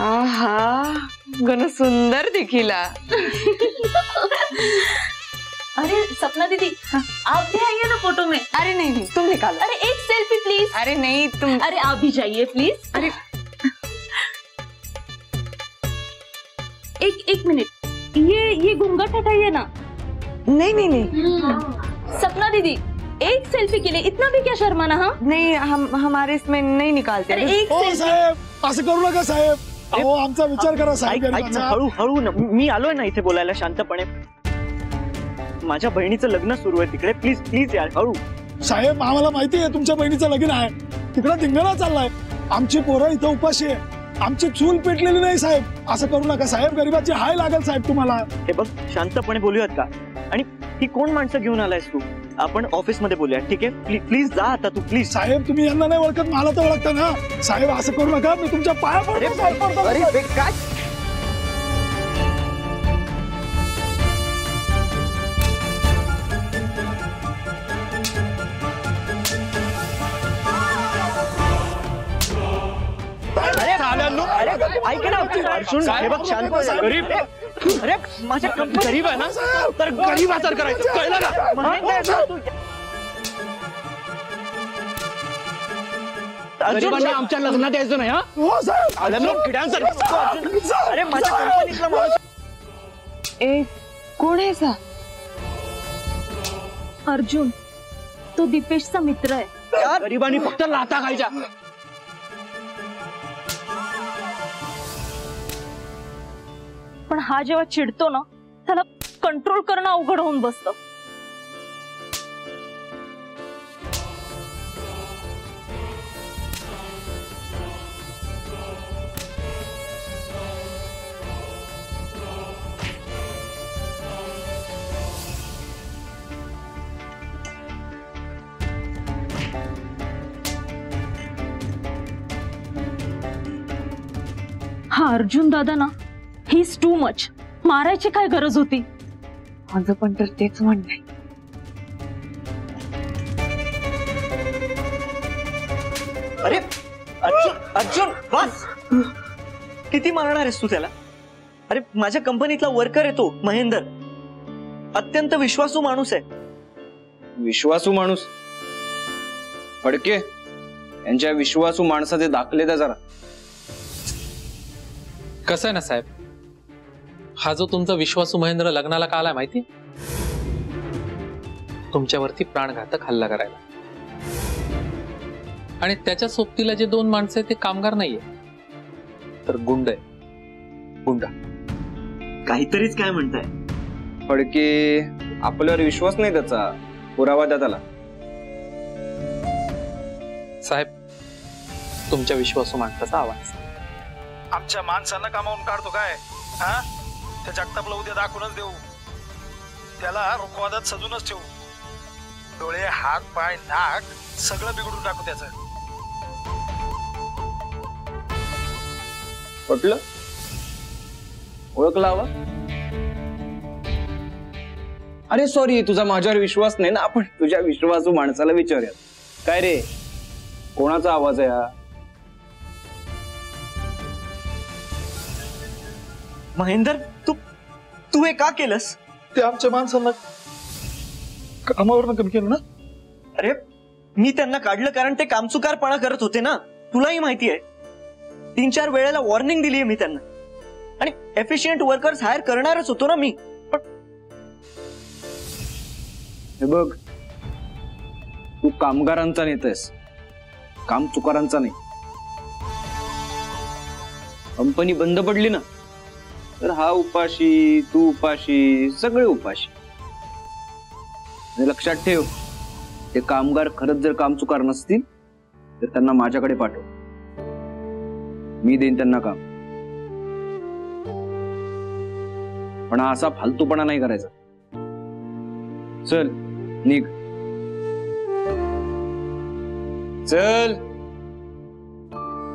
आहा गण सुंदर दिखिला. अरे सपना दीदी, आप भी आइए ना फोटो में. अरे नहीं नहीं तुम निकालो. अरे एक सेल्फी प्लीज. अरे नहीं तुम. अरे आप भी जाइए प्लीज. अरे एक मिनट, ये घूंघट हटाइए ना. नहीं नहीं नहीं. सपना दीदी एक सेल्फी के लिए इतना भी क्या शर्माना. हाँ नहीं हमारे इसमें नहीं निकालते. अरे एक सेल्फी. साहेब असं करू नका साहेब. अहो आमचा विचार करा साहेब. हळू हळू ना, मी आलोय ना इथे बोलायला शांतपणे. माझ्या बहिणीचं लग्न सुरू आहे तिकडे. प्लीज प्लीज यार हळू. साहेब आम्हाला माहिती आहे तुमच्या बहिणीचं लग्न आहे, तिकडे धिंगाणा चाललाय. आमची पोरं इथं उपाशी आहे, आमची चूल पेटलेली नाही साहेब. असं करू नका साहेब, गरीबाची हाय लागेल साहेब तुम्हाला. हे बघ शांतपणे बोलूयात का? आणि ही कोण माणसं घेऊन आलायस तू? आपण ऑफिस मध्ये बोलूया ठीक आहे? प्लीज जा आता तू प्लीज. साहेब तुम्ही यांना नाही ओळखत, मला तर ओळखता ना साहेब. असं करू नका, मी तुमच्या पाया पडतो. अरे काय ऐक ना अर्जुन, हे बघ शांत. गरीब अरे माझ्या गरीब आहे ना, तर गरीब आचार करायचं कळलं का? गरीबांना आमच्या लग्नात यायचं नाही. अरे माझ्या कंपनीतला माणूस. कोण आहे अर्जुन, तो दीपेशचा मित्र आहे. गरिबांनी फक्त लाथा खायच्या. पण हा जेव्हा चिडतो ना त्याला कंट्रोल करणं अवघड होऊन बसतं. हा अर्जुन दादा ना हीज टू मच. मारायची काय गरज होती. माझं पण तर तेच म्हणणं आहे. अरे अर्जुन अर्जुन बस. किती मारणार आहेस तू त्याला. अरे माझ्या कंपनीतला वर्कर आहे तो महेंदर. अत्यंत विश्वासू माणूस आहे. विश्वासू माणूस. फडके यांच्या विश्वासू माणसाचे दाखले द्या जरा. कसं आहे ना साहेब, हा जो तुमचा विश्वासू महेंद्र लग्नाला का आलाय माहिती, तुमच्यावरती प्राणघातक हल्ला करायला. आणि त्याच्या सोबतीला जे 2 माणसं आहेत ते कामगार नाहीये तर गुंड आहे. गुंडा. काहीतरीच काय म्हणताय. फडके आपल्यावर विश्वास नाही त्याचा. पुरावा द्या त्याला. साहेब तुमच्या विश्वासू माणसाचा आवाज. आमच्या माणसांना कामावून काढतो काय? हा, त्या जगतापला उद्या दाखवूनच देऊ. त्याला रुखवादात सजूनच ठेवू. डोळे, हात, पाय, नाक सगळं बिघडून टाकू त्याचं. पटलं? ओळखला हवा? अरे सॉरी, तुझा माझ्यावर विश्वास नाही ना. आपण तुझ्या विश्वासू माणसाला विचारूया. काय रे, कोणाचा आवाज आहे हा? महेंदर तू तू हे का केलंस? ते आमच्या माणसांना कामावर कमी केलं ना. अरे मी त्यांना काढलं कारण ते कामचुकारपणा करत होते ना. तुलाही माहिती आहे. 3-4 वेळेला वॉर्निंग दिली आहे मी त्यांना. आणि एफिशियंट वर्कर्स हायर करणारच होतो ना मी. पण हे बघ, तू कामगारांचा नेता आहेस, काम चुकारांचा नाही. कंपनी बंद पडली ना तर हा उपाशी, तू उपाशी, सगळे उपाशी. लक्षात ठेव, ते कामगार खरंच जर काम चुकार नसतील तर त्यांना माझ्याकडे पाठव. मी देईन त्यांना काम. पण हा असा फालतूपणा नाही करायचा. चल निघ. चल.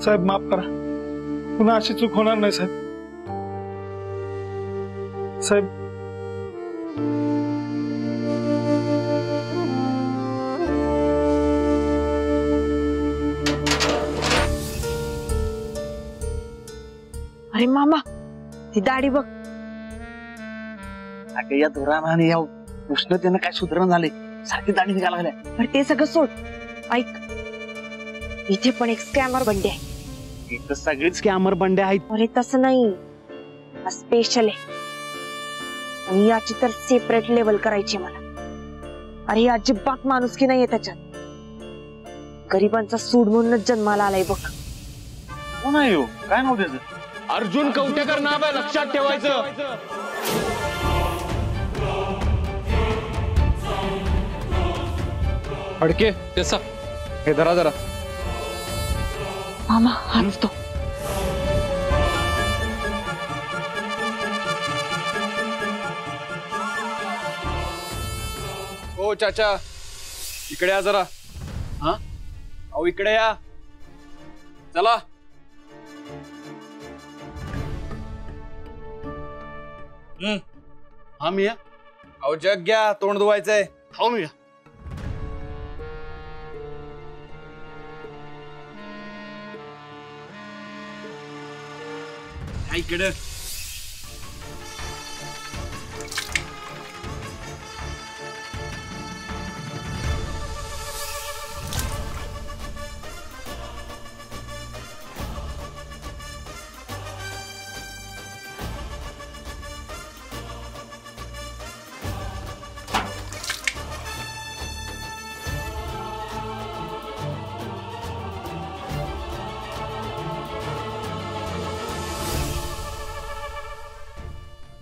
साहेब माफ करा, पुन्हा अशी चूक होणार नाही साहेब. साहेब अरे मामा, ती दाढी बघ. अगं या धुराने या उष्णतेनं काय सुधारणा झाले. सारखी दाढी निघायला लागल्या. पण ते सगळं सोड. ऐक, इथे पण एक स्कॅमर बंडे आहे. इथं सगळीच स्कॅमर बंडे आहेत. अरे तसं नाही, हा स्पेशल आहे. आणि याची तर सेपरेट लेवल करायची मला. अरे अजिबात माणुसकी नाहीये त्याच्यात. गरिबांचा सूड म्हणूनच जन्माला आलाय बघ. कोण आहे हो? काय नाव त्याचं? अर्जुन कवटेकर नाव आहे, लक्षात ठेवायचं. फडके तेसा हे धरा जरा. मामा हाच तो. ओ चाचा, इकडे या जरा. हा, अहो इकडे या. चला. हा मी. अहो जग घ्या, तोंड धुवायचंय. हो मी. इकडे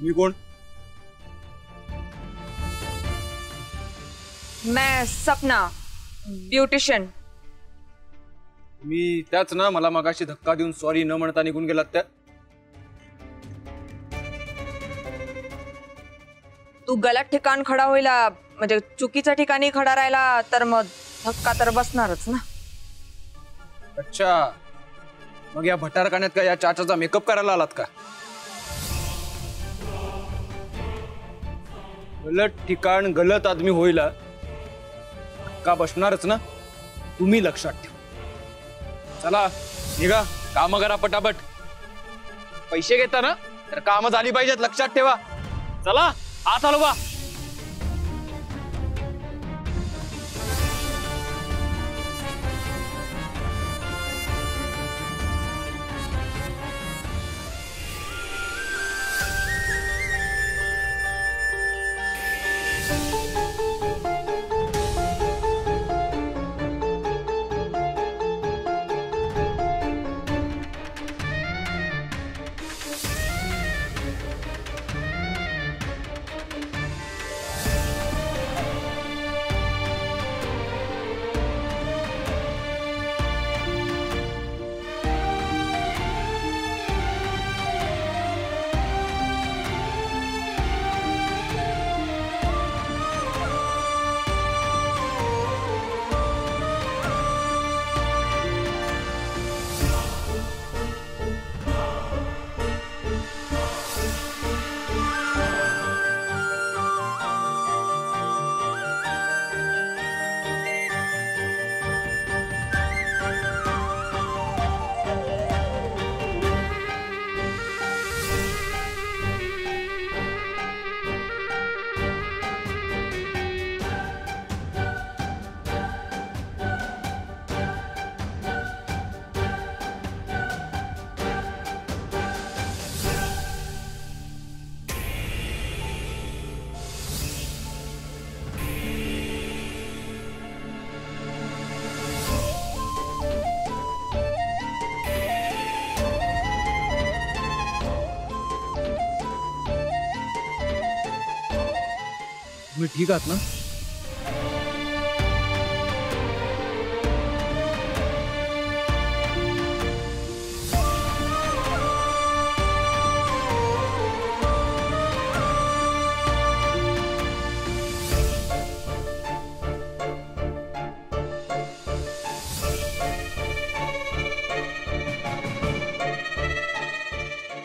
मी कोण? मैं सपना, ब्युटिशियन. मी त्याच ना मला मगाशी धक्का देऊन सॉरी न म्हणता निघून गेलात त्या? तू गलत ठिकाण खडा होईला म्हणजे चुकीच्या ठिकाणी खडा राहिला तर मग धक्का तर बसणारच ना. अच्छा, मग या भटारखान्यात का या चाचाचा मेकअप करायला आलात का? गलत ठिकाण गलत आदमी होईला धक्का बसणारच ना, तुम्ही लक्षात ठेवा. चला निघा, काम करा पटापट. पैसे घेता ना तर काम झाली पाहिजेत, लक्षात ठेवा. चला आत आलो बा. तुम्ही ठीक आहात ना?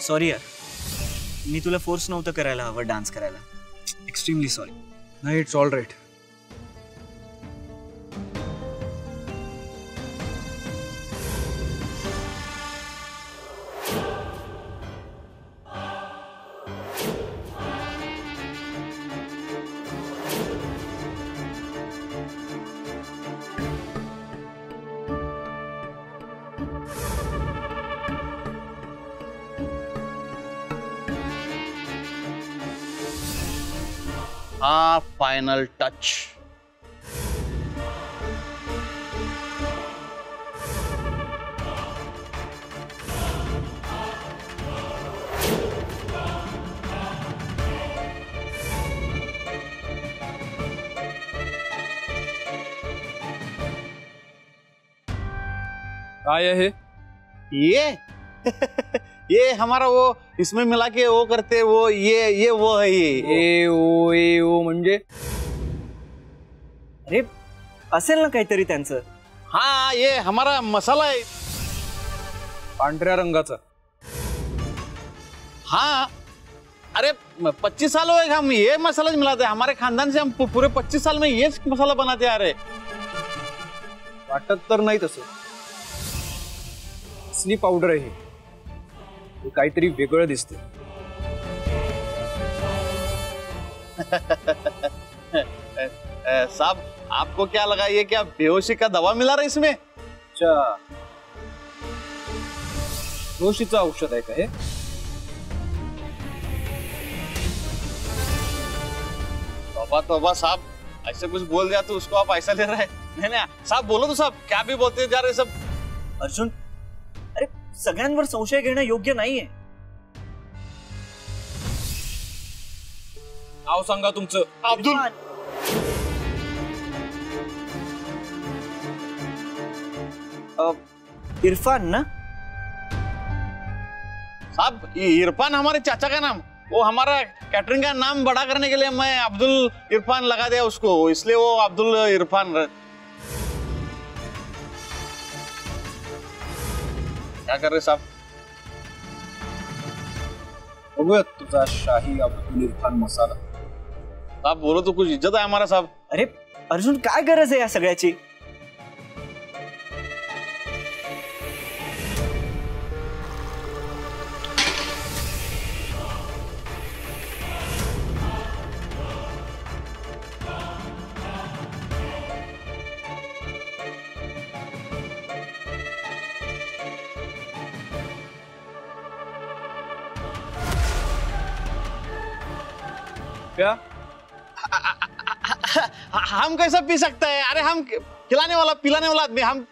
सॉरी यार, मी तुला फोर्स नव्हतं करायला हवं डान्स करायला. Extremely sorry. नाही, इट्स ऑल राईट. हा फायनल टच. काय आहे ये हमारा वो इसमें मिला के वो करते वो ये वो है ए ओ म्हणजे? अरे असेल ना काहीतरी त्यांचं. हाँ ये हमारा मसाला है. पांढऱ्या रंगाचा. हाँ अरे 25 साल हुए हम ये मसाला मिलाते हैं. हमारे खानदान से हम पूरे 25 साल में ये मसाला बनाते आ रहे. वाटत तर नाही तसं. असली पावडर आहे हे, काहीतरी वेगळं दिसते. साहब आपको क्या लगा ये क्या बेहोशी का दवा मिला रहा है इसमें? अच्छा, बेहोशीचं औषध आहे का हे? तौबा साहब, ऐसे कुछ बोल दिया तो उसको आप ऐसा ले रहे हैं. नहीं साहब बोलो तो साहब, क्या भी बोलते जा रहे सब. अर्जुन, अरे सगळ्यांवर संशय घेणं योग्य नाहीये. नाव सांगा तुमचं. अब्दुल. इरफान ना? साहब इरफान हमारे चाचा का नाम, वो हमारा कैटरिंग का नाम बड़ा करने के लिए मैं अब्दुल इरफान लगा दिया उसको, इसलिए वो अब्दुल इरफान. क्या कर रहे साहब? बघूया तुझा शाही अब्दुल इरफान मसाला. आप बोलो तो कुछ इज्जत आहे हमारा साहब. अरे अर्जुन, काय गरज आहे या सगळ्याची? क्या? हम कैसा पी सकते हैं? अरे हम खिलाने वाला पिलाने वाला आदमी, हम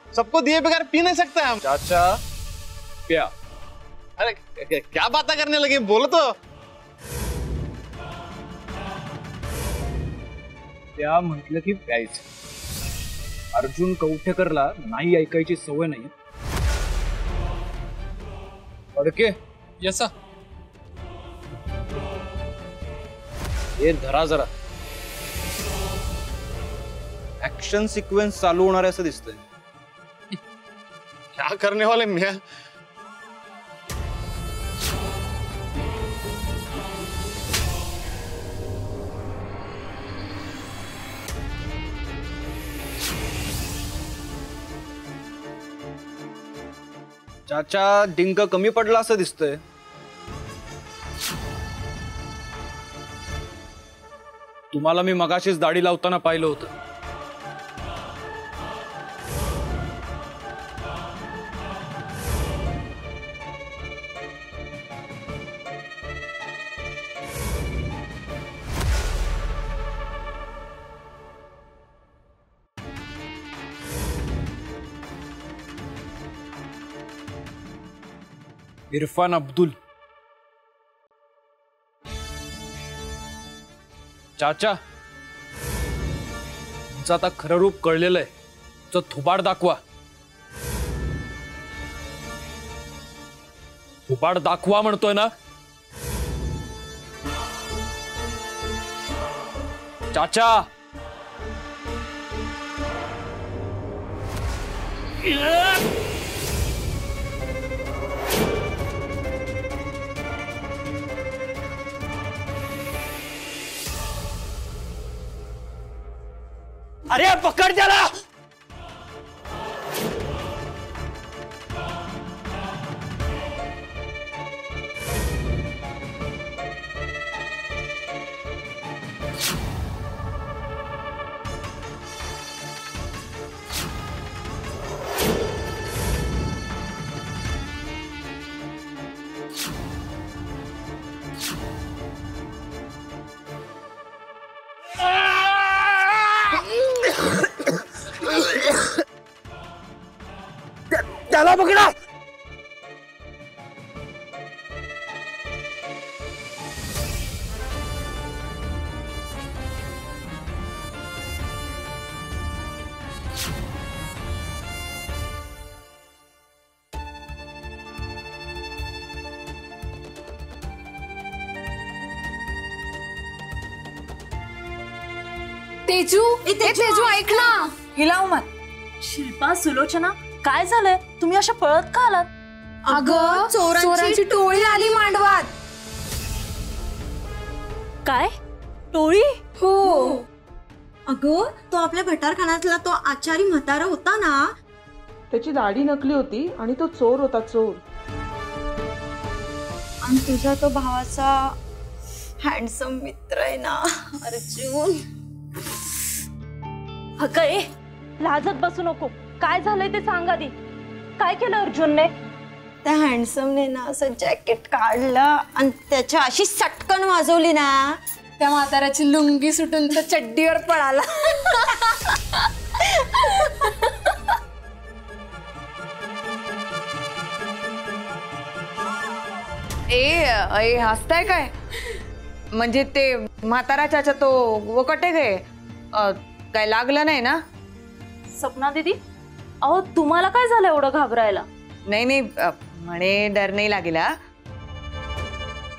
सबको दिए बगैर पी नहीं सकते हम. चाचा क्या? अरे क्या बातें करने लगे, बोलो तो. त्या म्हटलं की प्यायचं. अर्जुन कवठेकरला नाही ऐकायची सवय नाही. अडके येसा हे धरा जरा. ऍक्शन सिक्वेन्स चालू होणार आहे असं दिसतंय. क्या करने वाले मियां? चाचा डिंक कमी पडला असं दिसतंय. तुम्हाला मी मगाशीच दाढी लावताना पाहिलं होतं. इरफान अब्दुल. चाचा तुमचं आता खरं रूप कळलेलं आहे. तुमचं थुबाड दाखवा. थुबाड दाखवा म्हणतोय ना चाचा. अरे पकड त्याला. त्याला पकडा. तेजू, तेजू ऐक ना. हिलाव मत. शिल्पा, सुलोचना, काय झालंय? तुम्ही अशा पळत का आलात? अगं चोरांची टोळी आली मांडवात. काय? टोळी? हो. अगं तो आपल्या भटारखान्यातला तो आचारी म्हातारा होता ना, त्याची दाढी नकली होती आणि तो चोर होता, चोर. आणि तुझा तो भावाचा हँडसम मित्र आहे ना अर्जुन. अगं ए, लाजत बसू नको. काय झालंय ते सांग आधी. काय केलं अर्जुनने? त्या हँडसमने ना असं जॅकेट काढलं आणि त्याच्या अशी सटकन वाजवली ना, त्या म्हाताऱ्याची लुंगी सुटून तर चड्डीवर पळाला. ए हसताय काय? म्हणजे ते म्हातारा चाचा तो वकटे गे काय लागलं नाही ना? सपना दीदी, अहो तुम्हाला काय झालं एवढं घाबरायला? नाही नाही म्हणे डर नाही लागेला,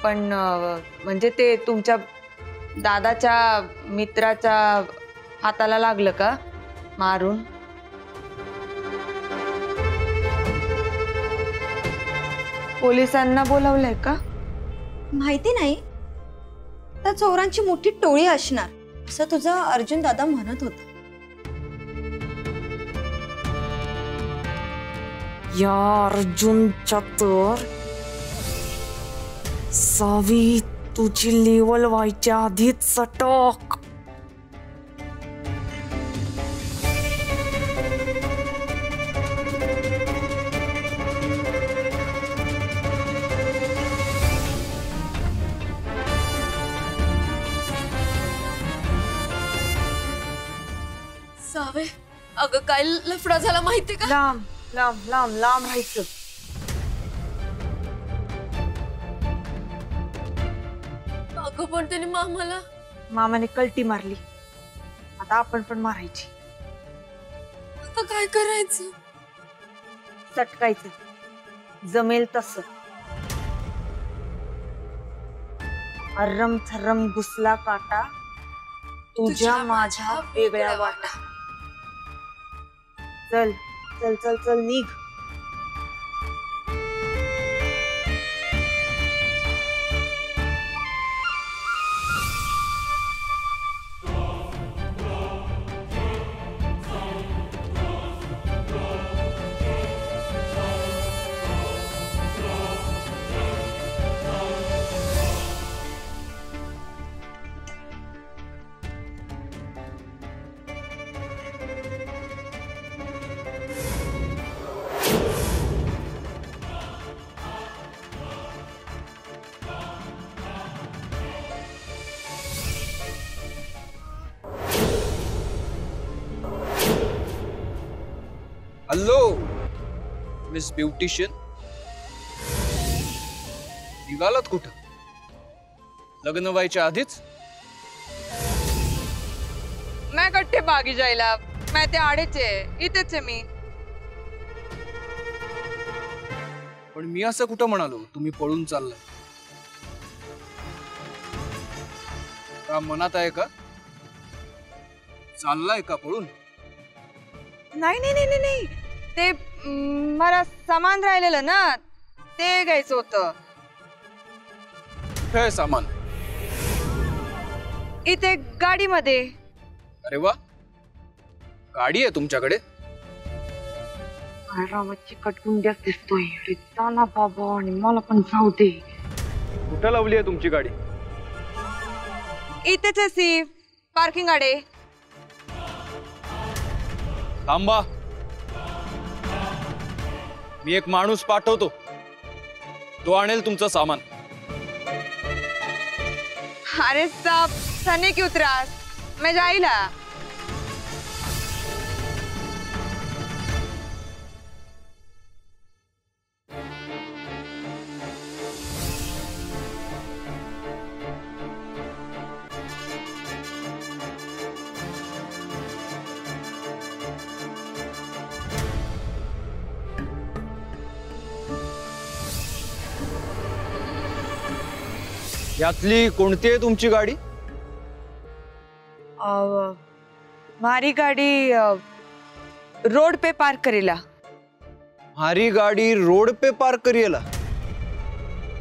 पण म्हणजे ते तुमच्या दादाच्या मित्राच्या हाताला लागलं का मारून? पोलिसांना बोलावलंय का? माहिती नाही, त्या चोरांची मोठी टोळी असणार असं तुझा अर्जुन दादा म्हणत होता. या अर्जुनच्या तर सावी तुझी लेवल व्हायच्या आधीच सटक. सावे, अगं काय लफडा झाला माहितीये का? लांब लांब लांब लांब व्हायचं. अगं पण त्याने मामाने कल्टी मारली, आता आपण पण मारायची. आता काय करायचं? चटकायचं, जमेल तस. अर्रम थर्रम घुसला काटा, तुझ्या माझ्या वेगळ्या वाटा. चल चल चल चल निघ. हॅलो मिस ब्युटिशियन, निघालात कुठं? लग्न व्हायच्या आधीच? मैं कट्टे बागी जायला, मैं ते आडेच आहे, इथेच आहे मी. पण मी असं कुठं म्हणालो तुम्ही पळून चाललाय? का मनात आहे का? चाललाय का पळून? नाही नाही नाही नाही, ते मला सामान राहिलेलं ना, ते घ्यायचं होतं. काय सामान? इथे गाडीमध्ये. अरे वा, गाडी आहे तुमच्याकडे? रामाची कटकुंड्याच दिसतोय. अरे ना बाबा, आणि मला पण जाऊ दे. कुठं लावली आहे तुमची गाडी? इथेच आहे, पार्किंग गाडी. थांबा, मी एक माणूस पाठवतो, तो आणेल तुमचं सामान. अरे साहब, सने क्यों त्रास, मैं जाईला. यातली कोणती आहे तुमची गाडी? मारी गाडी रोड पे पार्क करेला. मारी गाडी रोड पे पार्क करेला?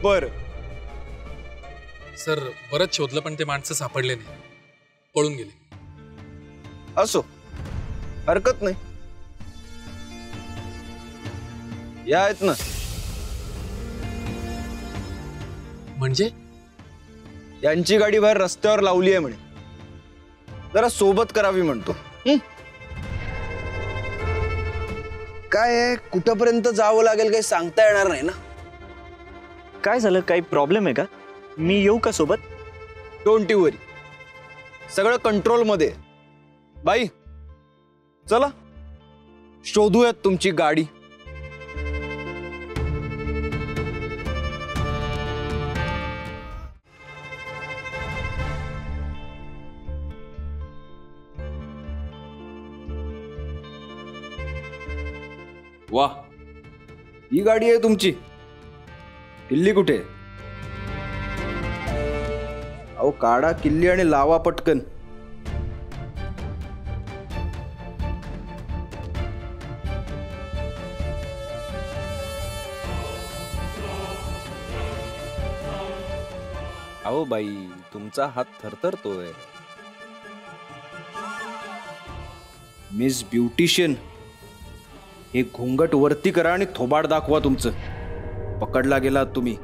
बर सर, बरंच शोधलं पण ते माणसं सापडले नाही, पळून गेले. असो, हरकत नाही, या आहेत ना. म्हणजे यांची गाडी बाहेर रस्त्यावर लावली आहे म्हणे, जरा सोबत करावी म्हणतो. काय आहे, कुठपर्यंत जावं लागेल काही सांगता येणार नाही ना. काय झालं, काही प्रॉब्लेम आहे का? मी येऊ का सोबत? डोंट वरी, सगळं कंट्रोल मध्ये. बाई चला शोधूयात तुमची गाडी. वा, ही गाडी आहे तुमची? किल्ली कुठे? अहो काढा किल्ली आणि लावा पटकन. अहो बाई, तुमचा हात थरथरतोय. मिस ब्युटिशियन, हे घुंगट वरती करा आणि थोबाड दाखवा तुमचं. पकडला गेलात तुम्ही.